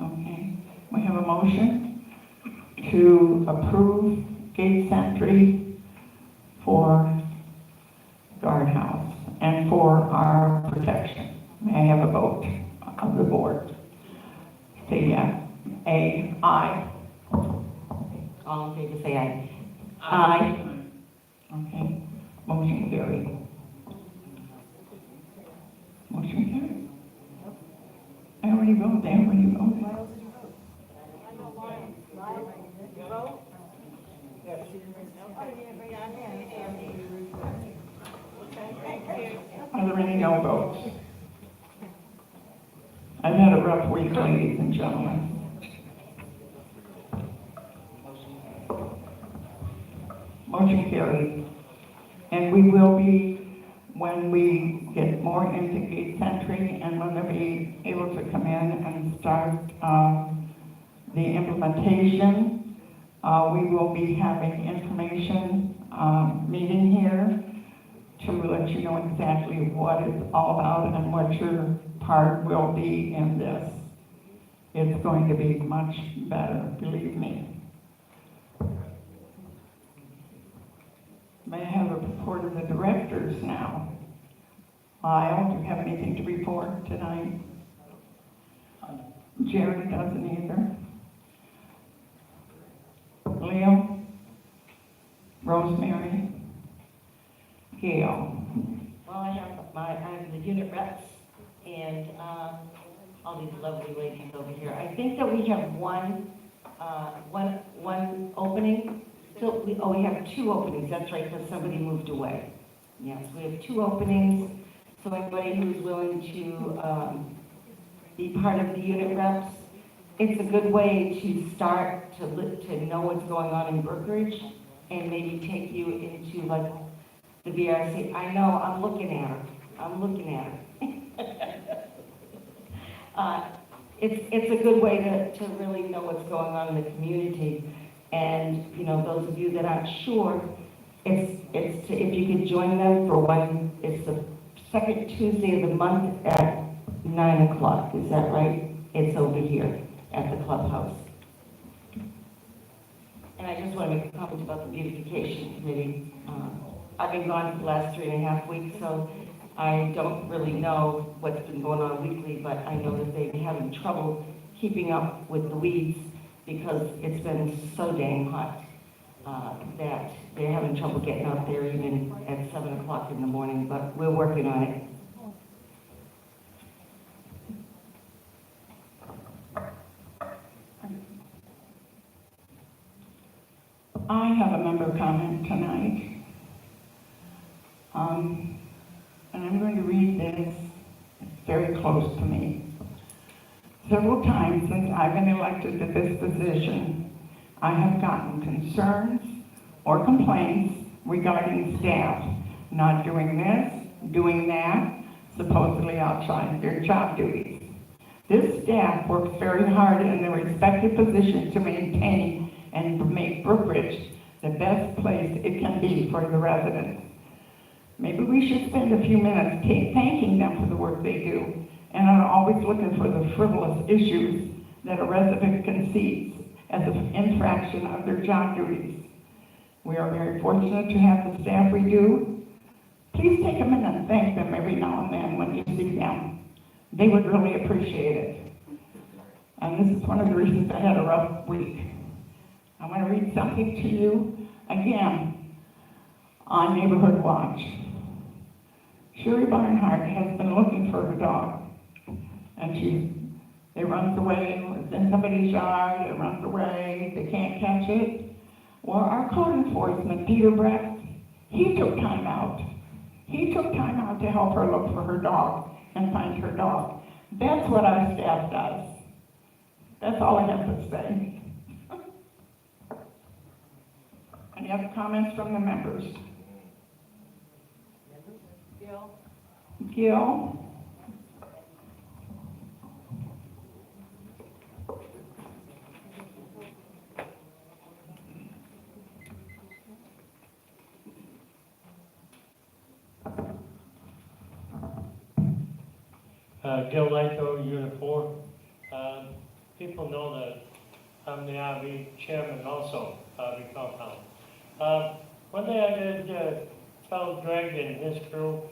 Okay, we have a motion to approve gate entry for guardhouse and for our protection. May I have a vote of the board? Say yeah. Aye.
All in favor, say aye.
Aye. Okay, motion carried. Motion carried. I already voted, they already voted. Are there any no votes? I've had a rough week, ladies and gentlemen. Motion carried. And we will be, when we get more into gate entry and when they'll be able to come in and start the implementation, we will be having information meeting here to let you know exactly what it's all about and what your part will be in this. It's going to be much better, believe me. May I have a report of the directors now? Lyle, do you have anything to report tonight? Jerry doesn't either. Leo? Rosemary? Gail?
Well, I have the unit reps and all these lovely ladies over here. I think that we have one opening. Still, we have two openings, that's right, because somebody moved away. Yes, we have two openings, so anybody who's willing to be part of the unit reps, it's a good way to start to know what's going on in Brookridge and maybe take you into like the VRC. I know, I'm looking at her. it's a good way to really know what's going on in the community. And, you know, those of you that aren't sure, if you could join them for it's the second Tuesday of the month at 9 o'clock, is that right? It's over here at the clubhouse. And I just want to make a comment about the beautification committee. I've been gone for the last 3.5 weeks, so I don't really know what's been going on weekly, but I know that they've been having trouble keeping up with the weeds because it's been so dang hot that they're having trouble getting out there even at 7 o'clock in the morning, but we're working on it.
I have a member comment tonight. And I'm going to read this. It's very close to me. Several times since I've been elected to this position, I have gotten concerns or complaints regarding staff not doing this, doing that, supposedly outside their job duties. This staff works very hard in their respective positions to maintain and make Brookridge the best place it can be for the residents. Maybe we should spend a few minutes thanking them for the work they do and are always looking for the frivolous issues that a resident concedes as an infraction of their job duties. We are very fortunate to have the staff we do. Please take a minute and thank them every now and then when you see them. They would really appreciate it. And this is one of the reasons I had a rough week. I want to read something to you again on Neighborhood Watch. Sherry Barnhart has been looking for her dog, and it runs away, it's in somebody's yard, it runs away, they can't catch it. Well, our code enforcement, Peter Brecht, he took time out. He took time out to help her look for her dog and find her dog. That's what our staff does. That's all I have to say. Any other comments from the members? Gil?
Gil Lyko, Unit 4. People know that I'm the RV chairman also, RV compound. One thing I did tell Greg and his crew,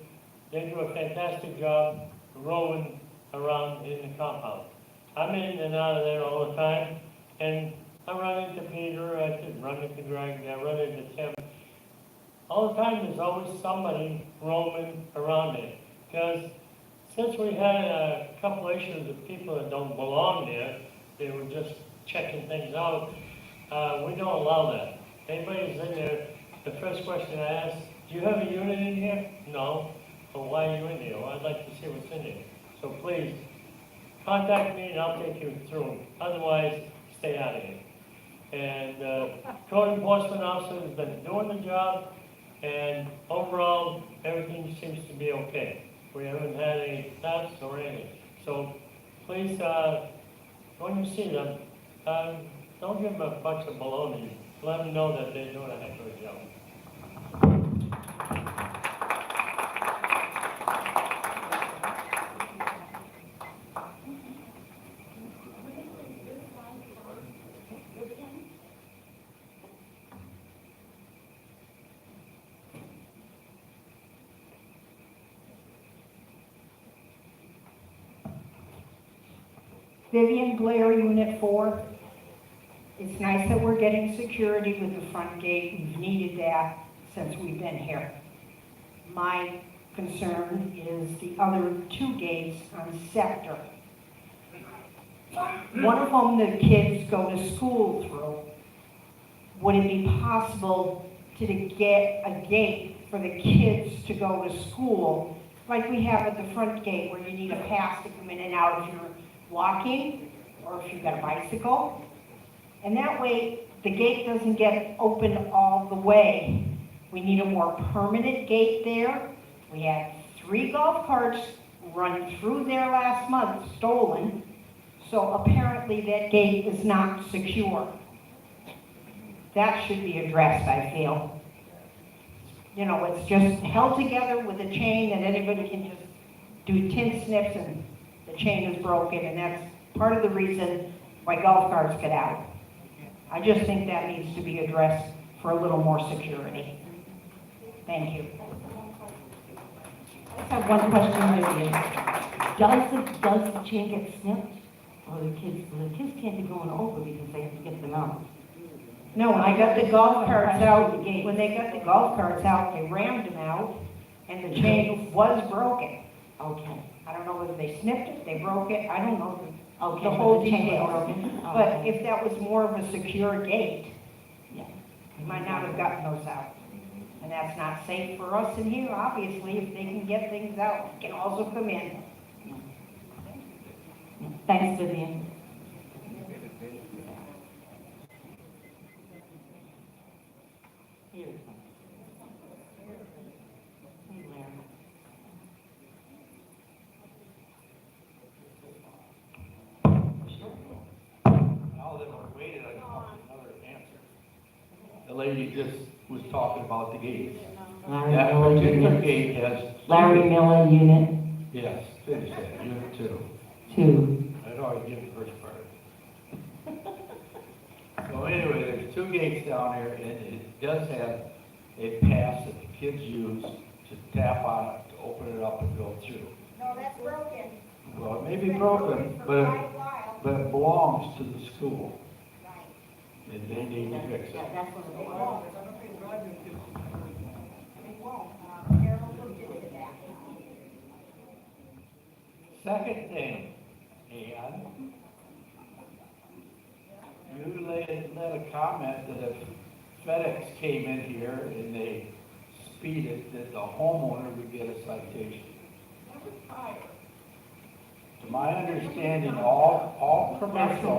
they do a fantastic job rolling around in the compound. I'm in and out of there all the time, and I run into Peter, I could run into Greg, I run into Tim. All the time there's always somebody roaming around it, because since we had a couple issues of people that don't belong there, they were just checking things out, we don't allow that. Anybody's in there, the first question I ask, do you have a unit in here? No. Well, why are you in here? Well, I'd like to see what's in here. So please, contact me and I'll take you through them. Otherwise, stay out of here. And code enforcement officer has been doing the job, and overall, everything seems to be okay. We haven't had any thefts or anything. So please, when you see them, don't give them a bunch of baloney. Let them know that they're doing a heck of a job.
Vivian Blair, Unit 4. It's nice that we're getting security with the front gate. We've needed that since we've been here. My concern is the other 2 gates on Sector. One of them the kids go to school through. Would it be possible to get a gate for the kids to go to school, like we have at the front gate where you need a pass to come in and out if you're walking or if you've got a bicycle? And that way, the gate doesn't get open all the way. We need a more permanent gate there. We had 3 golf carts run through there last month, stolen.
So apparently that gate is not secure. That should be addressed, I feel. You know, it's just held together with a chain and anybody can just do tin snips and the chain is broken, and that's part of the reason why golf carts get out. I just think that needs to be addressed for a little more security. Thank you.
I have one question, Vivian. Does the chain get snipped? Or the kids can't be going over because they have to get them out?
No, when I got the golf carts out, when they got the golf carts out, they rammed them out, and the chain was broken.
Okay.
I don't know whether they snipped it, they broke it, I don't know
Okay,
the whole
but the chain was
detail.
broken?
But
Okay.
if that was more of a secure gate,
Yeah.
we might not have gotten those out. And that's not safe for us in here, obviously, if they can get things out, they can also come in.
Thanks, Vivian. Here. Hey, Larry.
Now that we've waited, I want another answer. The lady just was talking about the gates.
Larry
That
Miller
particular
unit.
gate has.
Larry Miller unit
Yes, finish that, unit 2.
2.
I'd already give the first part. So anyway, there's 2 gates down there, and it does have a pass that the kids use to tap on it, to open it up and go through.
No, that's broken.
Well, it may be broken, but it belongs to the school,
Right.
and they need to fix it.
Yeah, that's what it
They
was.
won't. They won't. Carol looked into that.
Second thing, Ann, you let a comment that if FedEx came in here and they speeded, that the homeowner would get a citation. To my understanding, all commercial,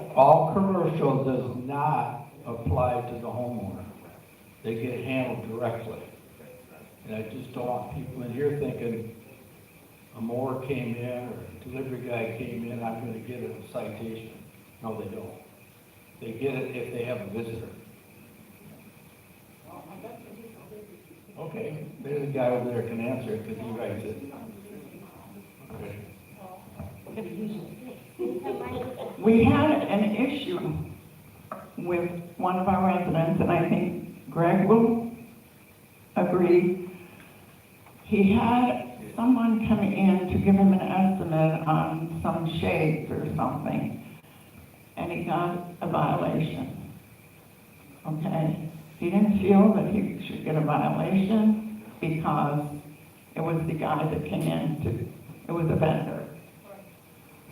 all commercial does not apply to the homeowner. They get handled directly. And I just don't want people in here thinking a mower came in or a delivery guy came in, I'm gonna get a citation. No, they don't. They get it if they have a visitor. Okay, there's a guy over there can answer it because he writes it. Okay.
We had an issue with one of our residents, and I think Greg will agree. He had someone come in to give him an estimate on some shades or something, and he got a violation. Okay? He didn't feel that he should get a violation because it was the guy that came in to, it was a vendor.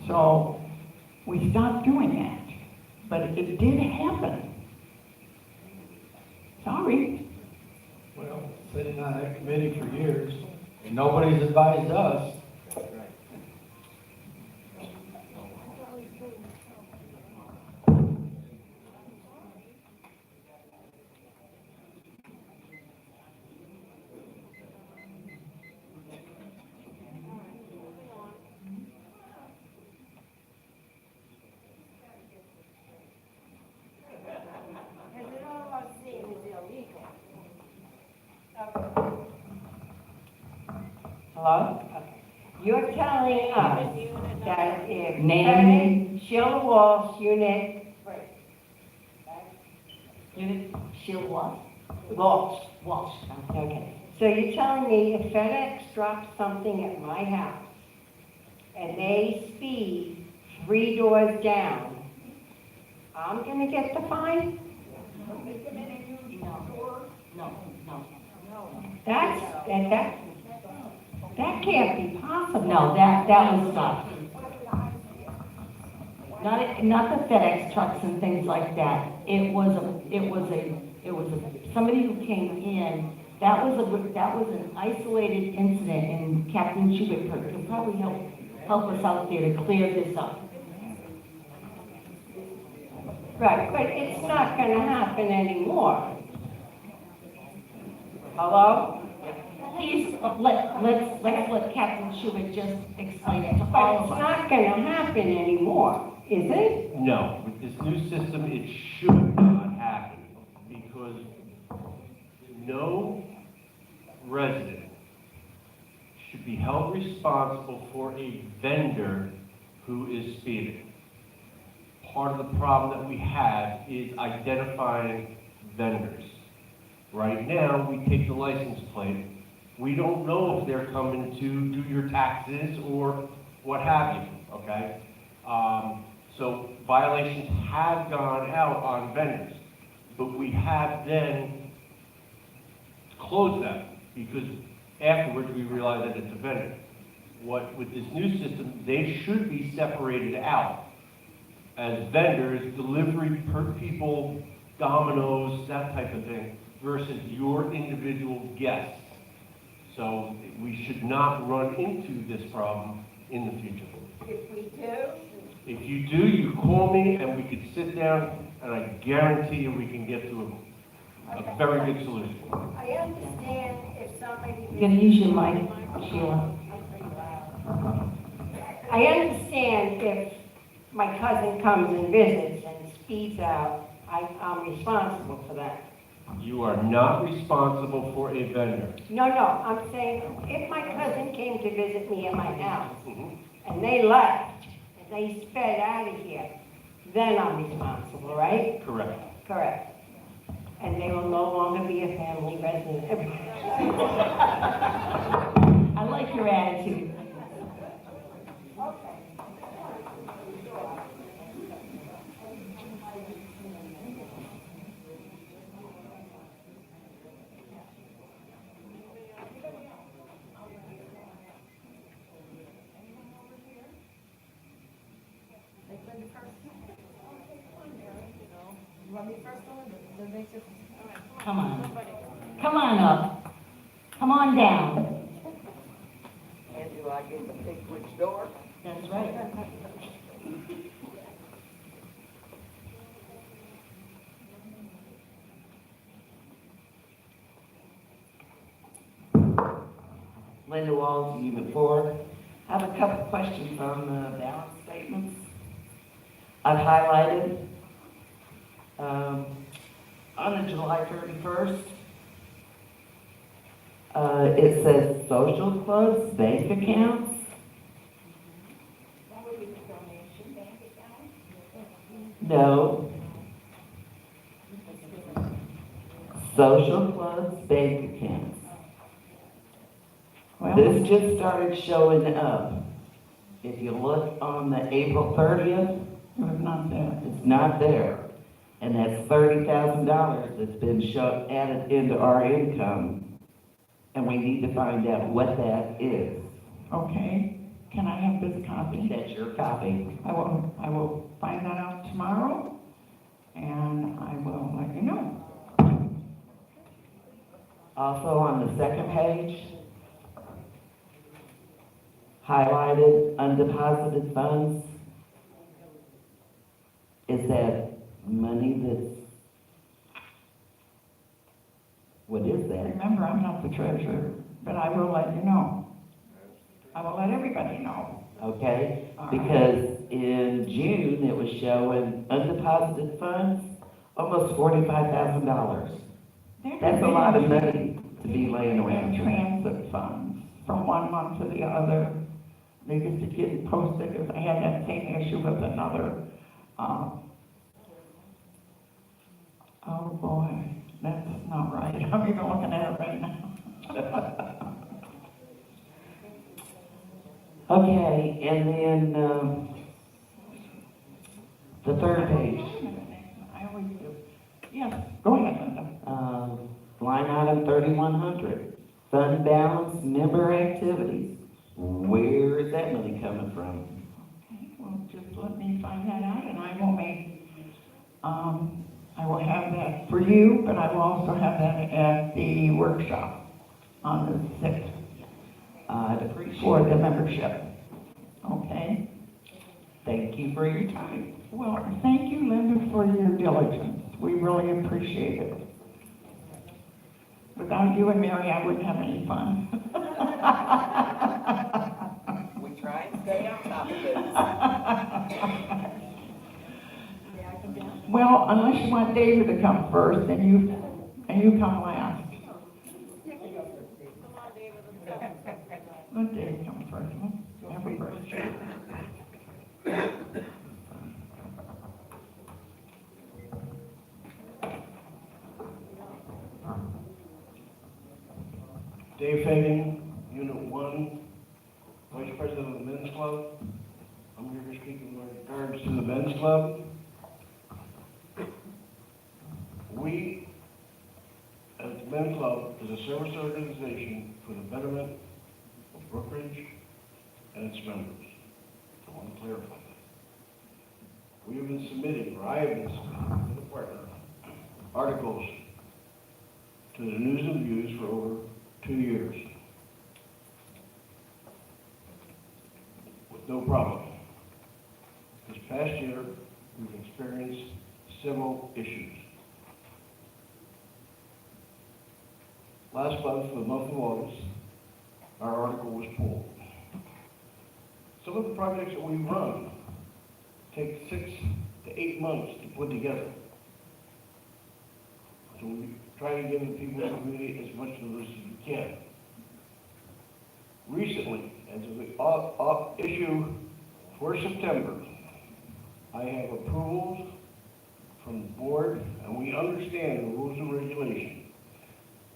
So we stopped doing that, but it did happen. Sorry.
Well, sitting on that committee for years, and nobody's advised us.
Because it almost seems illegal.
Hello? You're telling us that if
Name.
Sheila Walsh, unit,
Unit Sheila Walsh.
Walsh.
Walsh.
Okay, so you're telling me if FedEx drops something at my house and they speed 3 doors down, I'm gonna get the fine?
No.
That can't be possible.
No, that was stopped. Not the FedEx trucks and things like that. It was somebody who came in. That was an isolated incident, and Captain Schubert could probably help us out there to clear this up.
Right, but it's not gonna happen anymore. Hello?
Please, let's let Captain Schubert just explain it to
But
all
it's
of us.
not gonna happen anymore, is it?
No, with this new system, it should not happen, because no resident should be held responsible for a vendor who is speeding. Part of the problem that we have is identifying vendors. Right now, we take the license plate. We don't know if they're coming to do your taxes or what have you, okay? So violations have gone out on vendors, but we have then closed them, because afterwards we realize that it's a vendor. With this new system, they should be separated out as vendors, delivery per people, Domino's, that type of thing, versus your individual guests. So we should not run into this problem in the future.
If we do,
If you do, you call me and we could sit down, and I guarantee you we can get to a very good solution.
I understand if somebody.
You're gonna use your mic, Sheila.
I understand if my cousin comes and visits and speeds out, I'm responsible for that.
You are not responsible for a vendor.
No, I'm saying if my cousin came to visit me at my house and they left, and they sped out of here, then I'm responsible, right?
Correct.
Correct. And they will no longer be a family resident.
I like your attitude. Come on. Come on up. Come on down.
And do I get to pick which door?
That's right.
Linda Walls, Unit 4. I have a couple questions on the balance statements. I've highlighted on the July 31st, it says social clubs, bank accounts. No. Social clubs, bank accounts.
Well,
This just started showing up. If you look on the April 30th,
it's not there.
it's not there. And that's $30,000 that's been added into our income. And we need to find out what that is.
Okay. Can I have this copy?
That's your copy.
I will find that out tomorrow, and I will let you know.
Also on the second page, highlighted undeposited funds. Is that money that's, what is that?
Remember, I'm not the treasurer, but I will let you know. I will let everybody know.
Okay, because in June, it was showing undeposited funds, almost $45,000. That's a lot of money to be laying around.
Transit funds from one month to the other. They used to get posted, because I had that same issue with another, oh boy, that's not right. I'm even looking at it right now.
Okay, and then, the third page,
I always do. Yes, go ahead, Linda.
line item 3100, fund balance, member activities. Where is that money coming from?
Okay, well, just let me find that out, and I will make, I will have that for you, but I will also have that at the workshop on the 6th.
I'd appreciate
For the
it.
membership. Okay?
Thank you for your time.
Well, thank you, Linda, for your diligence. We really appreciate it. Without you and Mary, I wouldn't have any fun.
We try and stay on top of things.
Well, unless you want David to come first, and you come last. Let David come first. Happy birthday.
Dave Fagan, Unit 1, Vice President of the Men's Club. I'm here to speak in regards to the Men's Club. We, as the Men's Club, is a service organization for the betterment of Brookridge and its members. I want to clarify that. We have been submitting, or I have been submitting to the partner, articles to the News and Views for over 2 years. With no problem. This past year, we've experienced several issues. Last month, for the month of August, our article was pulled. Some of the projects that we run take 6 to 8 months to put together. So we try to give the people in the community as much of this as we can. Recently, as of the issue for September, I have approvals from the board, and we understand the rules and regulations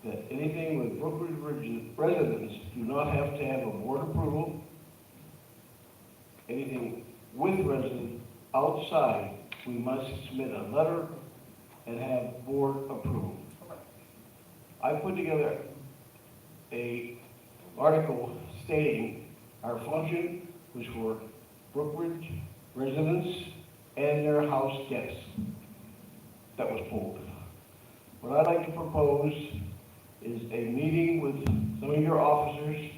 that anything with Brookridge residents do not have to have a board approval. Anything with residents outside, we must submit a letter and have board approval. I put together a article stating our function was for Brookridge residents and their house guests. That was pulled. What I'd like to propose is a meeting with some of your officers,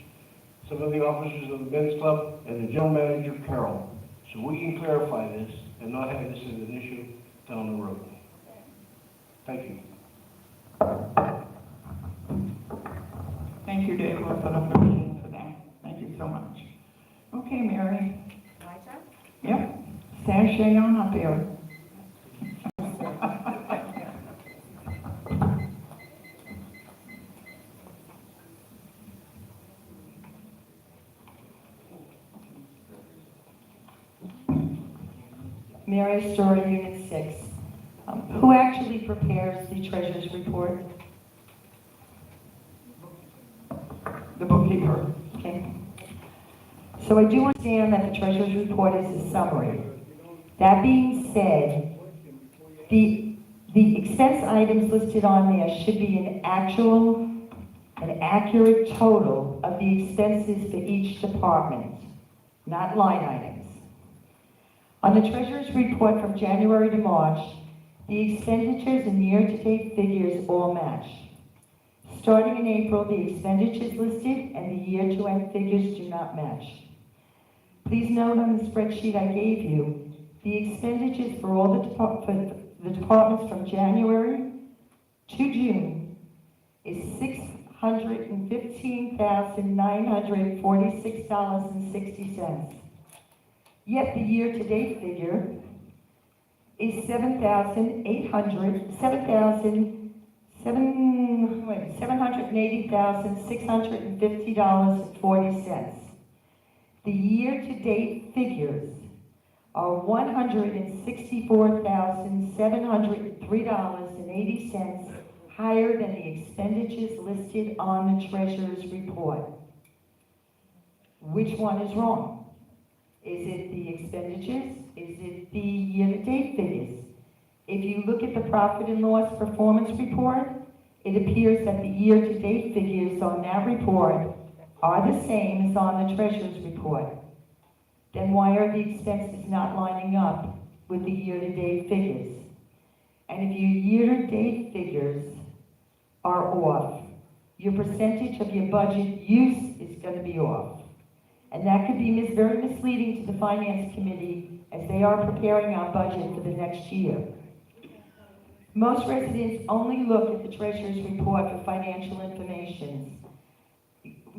some of the officers of the Men's Club, and the general manager, Carol, so we can clarify this and not have this as an issue down the road. Thank you.
Thank you, Dave. We'll put up a meeting for that. Thank you so much. Okay, Mary.
My turn?
Yep. Sashay on up here.
Mary Story, Unit 6. Who actually prepares the treasurer's report?
The bookkeeper.
Okay. So I do understand that the treasurer's report is a summary. That being said, the expense items listed on there should be an accurate total of the expenses for each department, not line items. On the treasurer's report from January to March, the expenditures and year-to-date figures all match. Starting in April, the expenditures listed and the year-to-end figures do not match. Please note on the spreadsheet I gave you, the expenditures for all the departments from January to June is $615,946.60. Yet the year-to-date figure is $780,650.40. The year-to-date figures are $164,703.80 higher than the expenditures listed on the treasurer's report. Which one is wrong? Is it the expenditures? Is it the year-to-date figures? If you look at the profit and loss performance report, it appears that the year-to-date figures on that report are the same as on the treasurer's report. Then why are the expenses not lining up with the year-to-date figures? And if your year-to-date figures are off, your percentage of your budget use is going to be off. And that could be very misleading to the Finance Committee as they are preparing our budget for the next year. Most residents only look at the treasurer's report for financial information.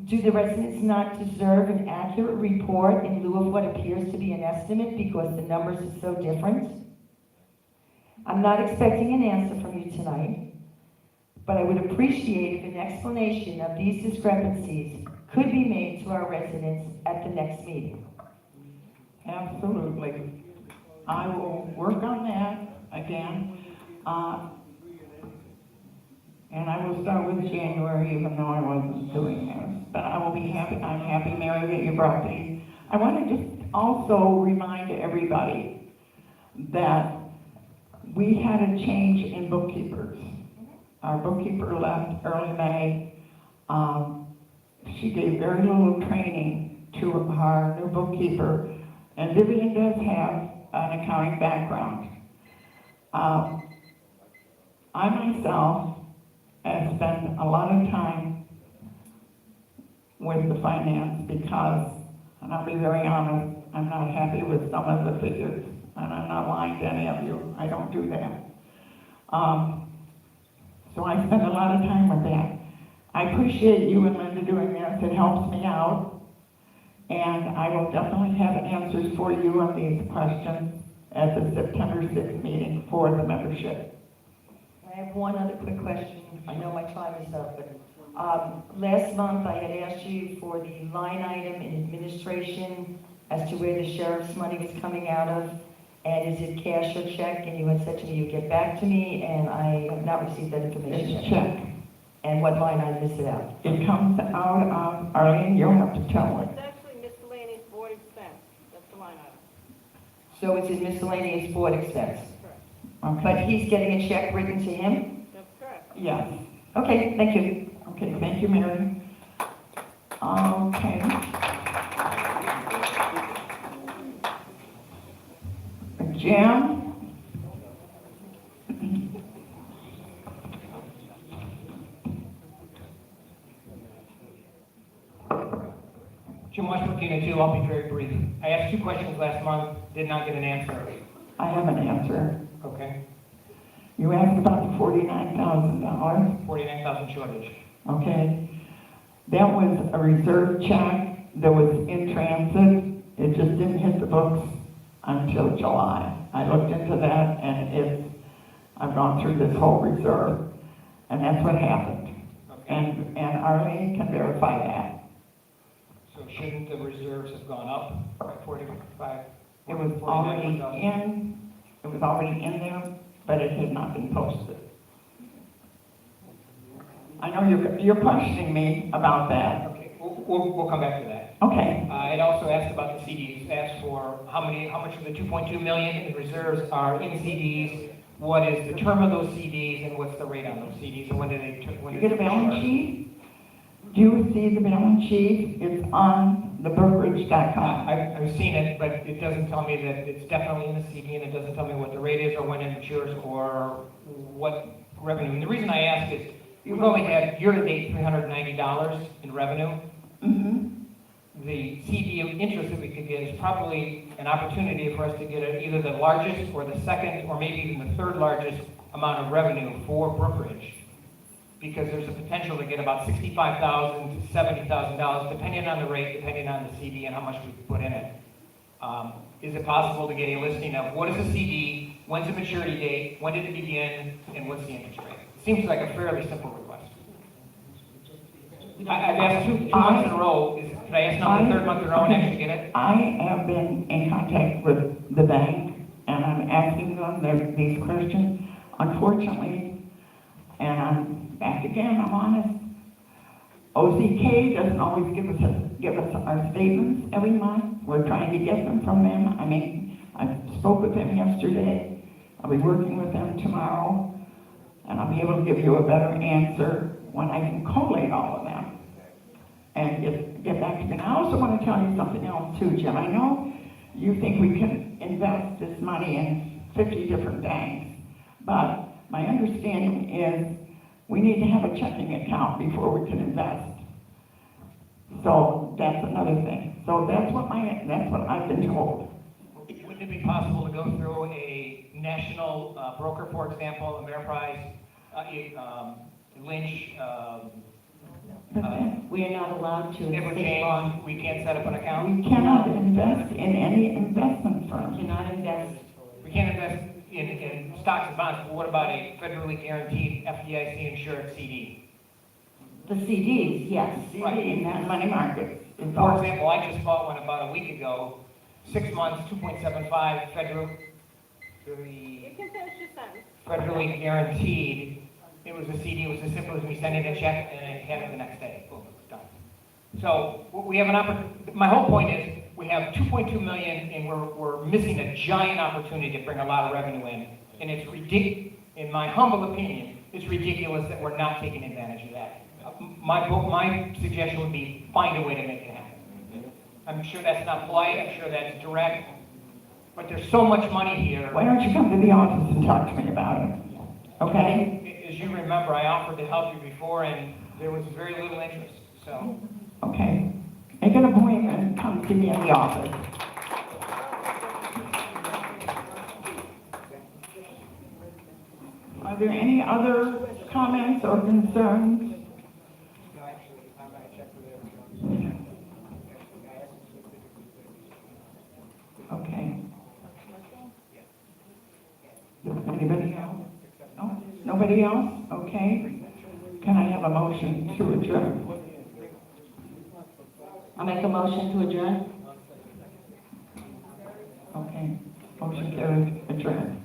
Do the residents not deserve an accurate report in lieu of what appears to be an estimate because the numbers are so different? I'm not expecting an answer from you tonight, but I would appreciate if an explanation of these discrepancies could be made to our residents at the next meeting.
Absolutely. I will work on that again. And I will start with January, even though I wasn't doing this. But I will be happy, I'm happy, Mary, that you brought these. I want to just also remind everybody that we had a change in bookkeepers. Our bookkeeper left early May. She gave very little training to our new bookkeeper, and Vivian does have an accounting background. I myself have spent a lot of time with the finance because, and I'll be very honest, I'm not happy with some of the figures, and I'm not lying to any of you. I don't do that. So I spend a lot of time with that. I appreciate you and Linda doing this. It helps me out. And I will definitely have answers for you on these questions at the September 6th meeting for the membership.
I have one other quick question. I know my time is up, but last month I had asked you for the line item in administration as to where the sheriff's money was coming out of, and is it cash or check? And you had said to me you'd get back to me, and I have not received that information yet.
It's check.
And what line item is it out?
It comes out of, Arlene, you'll have to tell me.
It's actually miscellaneous board expense, that's the line item.
So it's in miscellaneous board expense.
Correct.
Okay.
But he's getting a check written to him?
That's correct.
Yes.
Okay, thank you.
Okay, thank you, Mary. Okay. Jim?
Jim Westbrook, Unit 2, I'll be very brief. I asked 2 questions last month, did not get an answer.
I have an answer.
Okay,
You asked about the $49,000.
49,000 shortage.
Okay. That was a reserve check that was in transit. It just didn't hit the books until July. I looked into that and I've gone through this whole reserve, and that's what happened.
Okay.
And Arlene can verify that.
So shouldn't the reserves have gone up by 45?
It was already in there, but it had not been posted. I know you're questioning me about that.
Okay, we'll come back to that.
Okay.
It also asked about the CDs, asked for how much of the 2.2 million in reserves are in CDs, what is the term of those CDs, and what's the rate on those CDs, and when do they
You get a balance sheet? Do you see the balance sheet? It's on the Brookridge.com.
I've seen it, but it doesn't tell me that it's definitely in the CD, and it doesn't tell me what the rate is, or when it matures, or what revenue. And the reason I ask is, we've only had year-to-date $390 in revenue.
Mm-hmm.
The CD interest that we could get is probably an opportunity for us to get either the largest, or the second, or maybe even the third largest amount of revenue for Brookridge. Because there's a potential to get about $65,000 to $70,000, depending on the rate, depending on the CD, and how much we put in it. Is it possible to get a listing of what is a CD, when's the maturity date, when did it begin, and what's the interest rate? It seems like a fairly simple request. I've asked two months in a row. Could I ask now the third month in a row and actually get it?
I have been in contact with the bank, and I'm asking them these questions. Unfortunately, and I'm back again, I'm honest, OCK doesn't always give us our statements every month. We're trying to get them from them. I mean, I spoke with them yesterday. I'll be working with them tomorrow, and I'll be able to give you a better answer when I can collate all of them and get back to me. And I also want to tell you something else too, Jim. I know you think we can invest this money in 50 different banks, but my understanding is we need to have a checking account before we can invest. So that's another thing. So that's what I've been told.
Wouldn't it be possible to go through a national broker, for example, Ameriprise, Lynch,
We are not allowed to.
Ever
State law.
change, we can't set up an account.
We cannot invest in any investment firm.
Cannot invest.
We can't invest in stocks and bonds, but what about a federally guaranteed FDIC insured CD?
The CDs, yes,
Right.
CD and that money market. is
For
all-
example, I just bought one about a week ago, 6 months, 2.75 federally guaranteed. It was a CD, it was as simple as me sending a check and I had it the next day, boom, done. So we have my whole point is, we have 2.2 million and we're missing a giant opportunity to bring a lot of revenue in. And it's in my humble opinion, it's ridiculous that we're not taking advantage of that. My suggestion would be find a way to make it happen. I'm sure that's not polite, I'm sure that's direct, but there's so much money here.
Why don't you come to the office and talk to me about it? Okay?
As you remember, I offered to help you before and there was very little interest, so.
Okay. Make an appointment and come see me in the office. Are there any other comments or concerns? Okay. Anybody else? No? Nobody else? Okay. Can I have a motion to adjourn?
I'll make a motion to adjourn.
Okay. Motion carried, adjourn.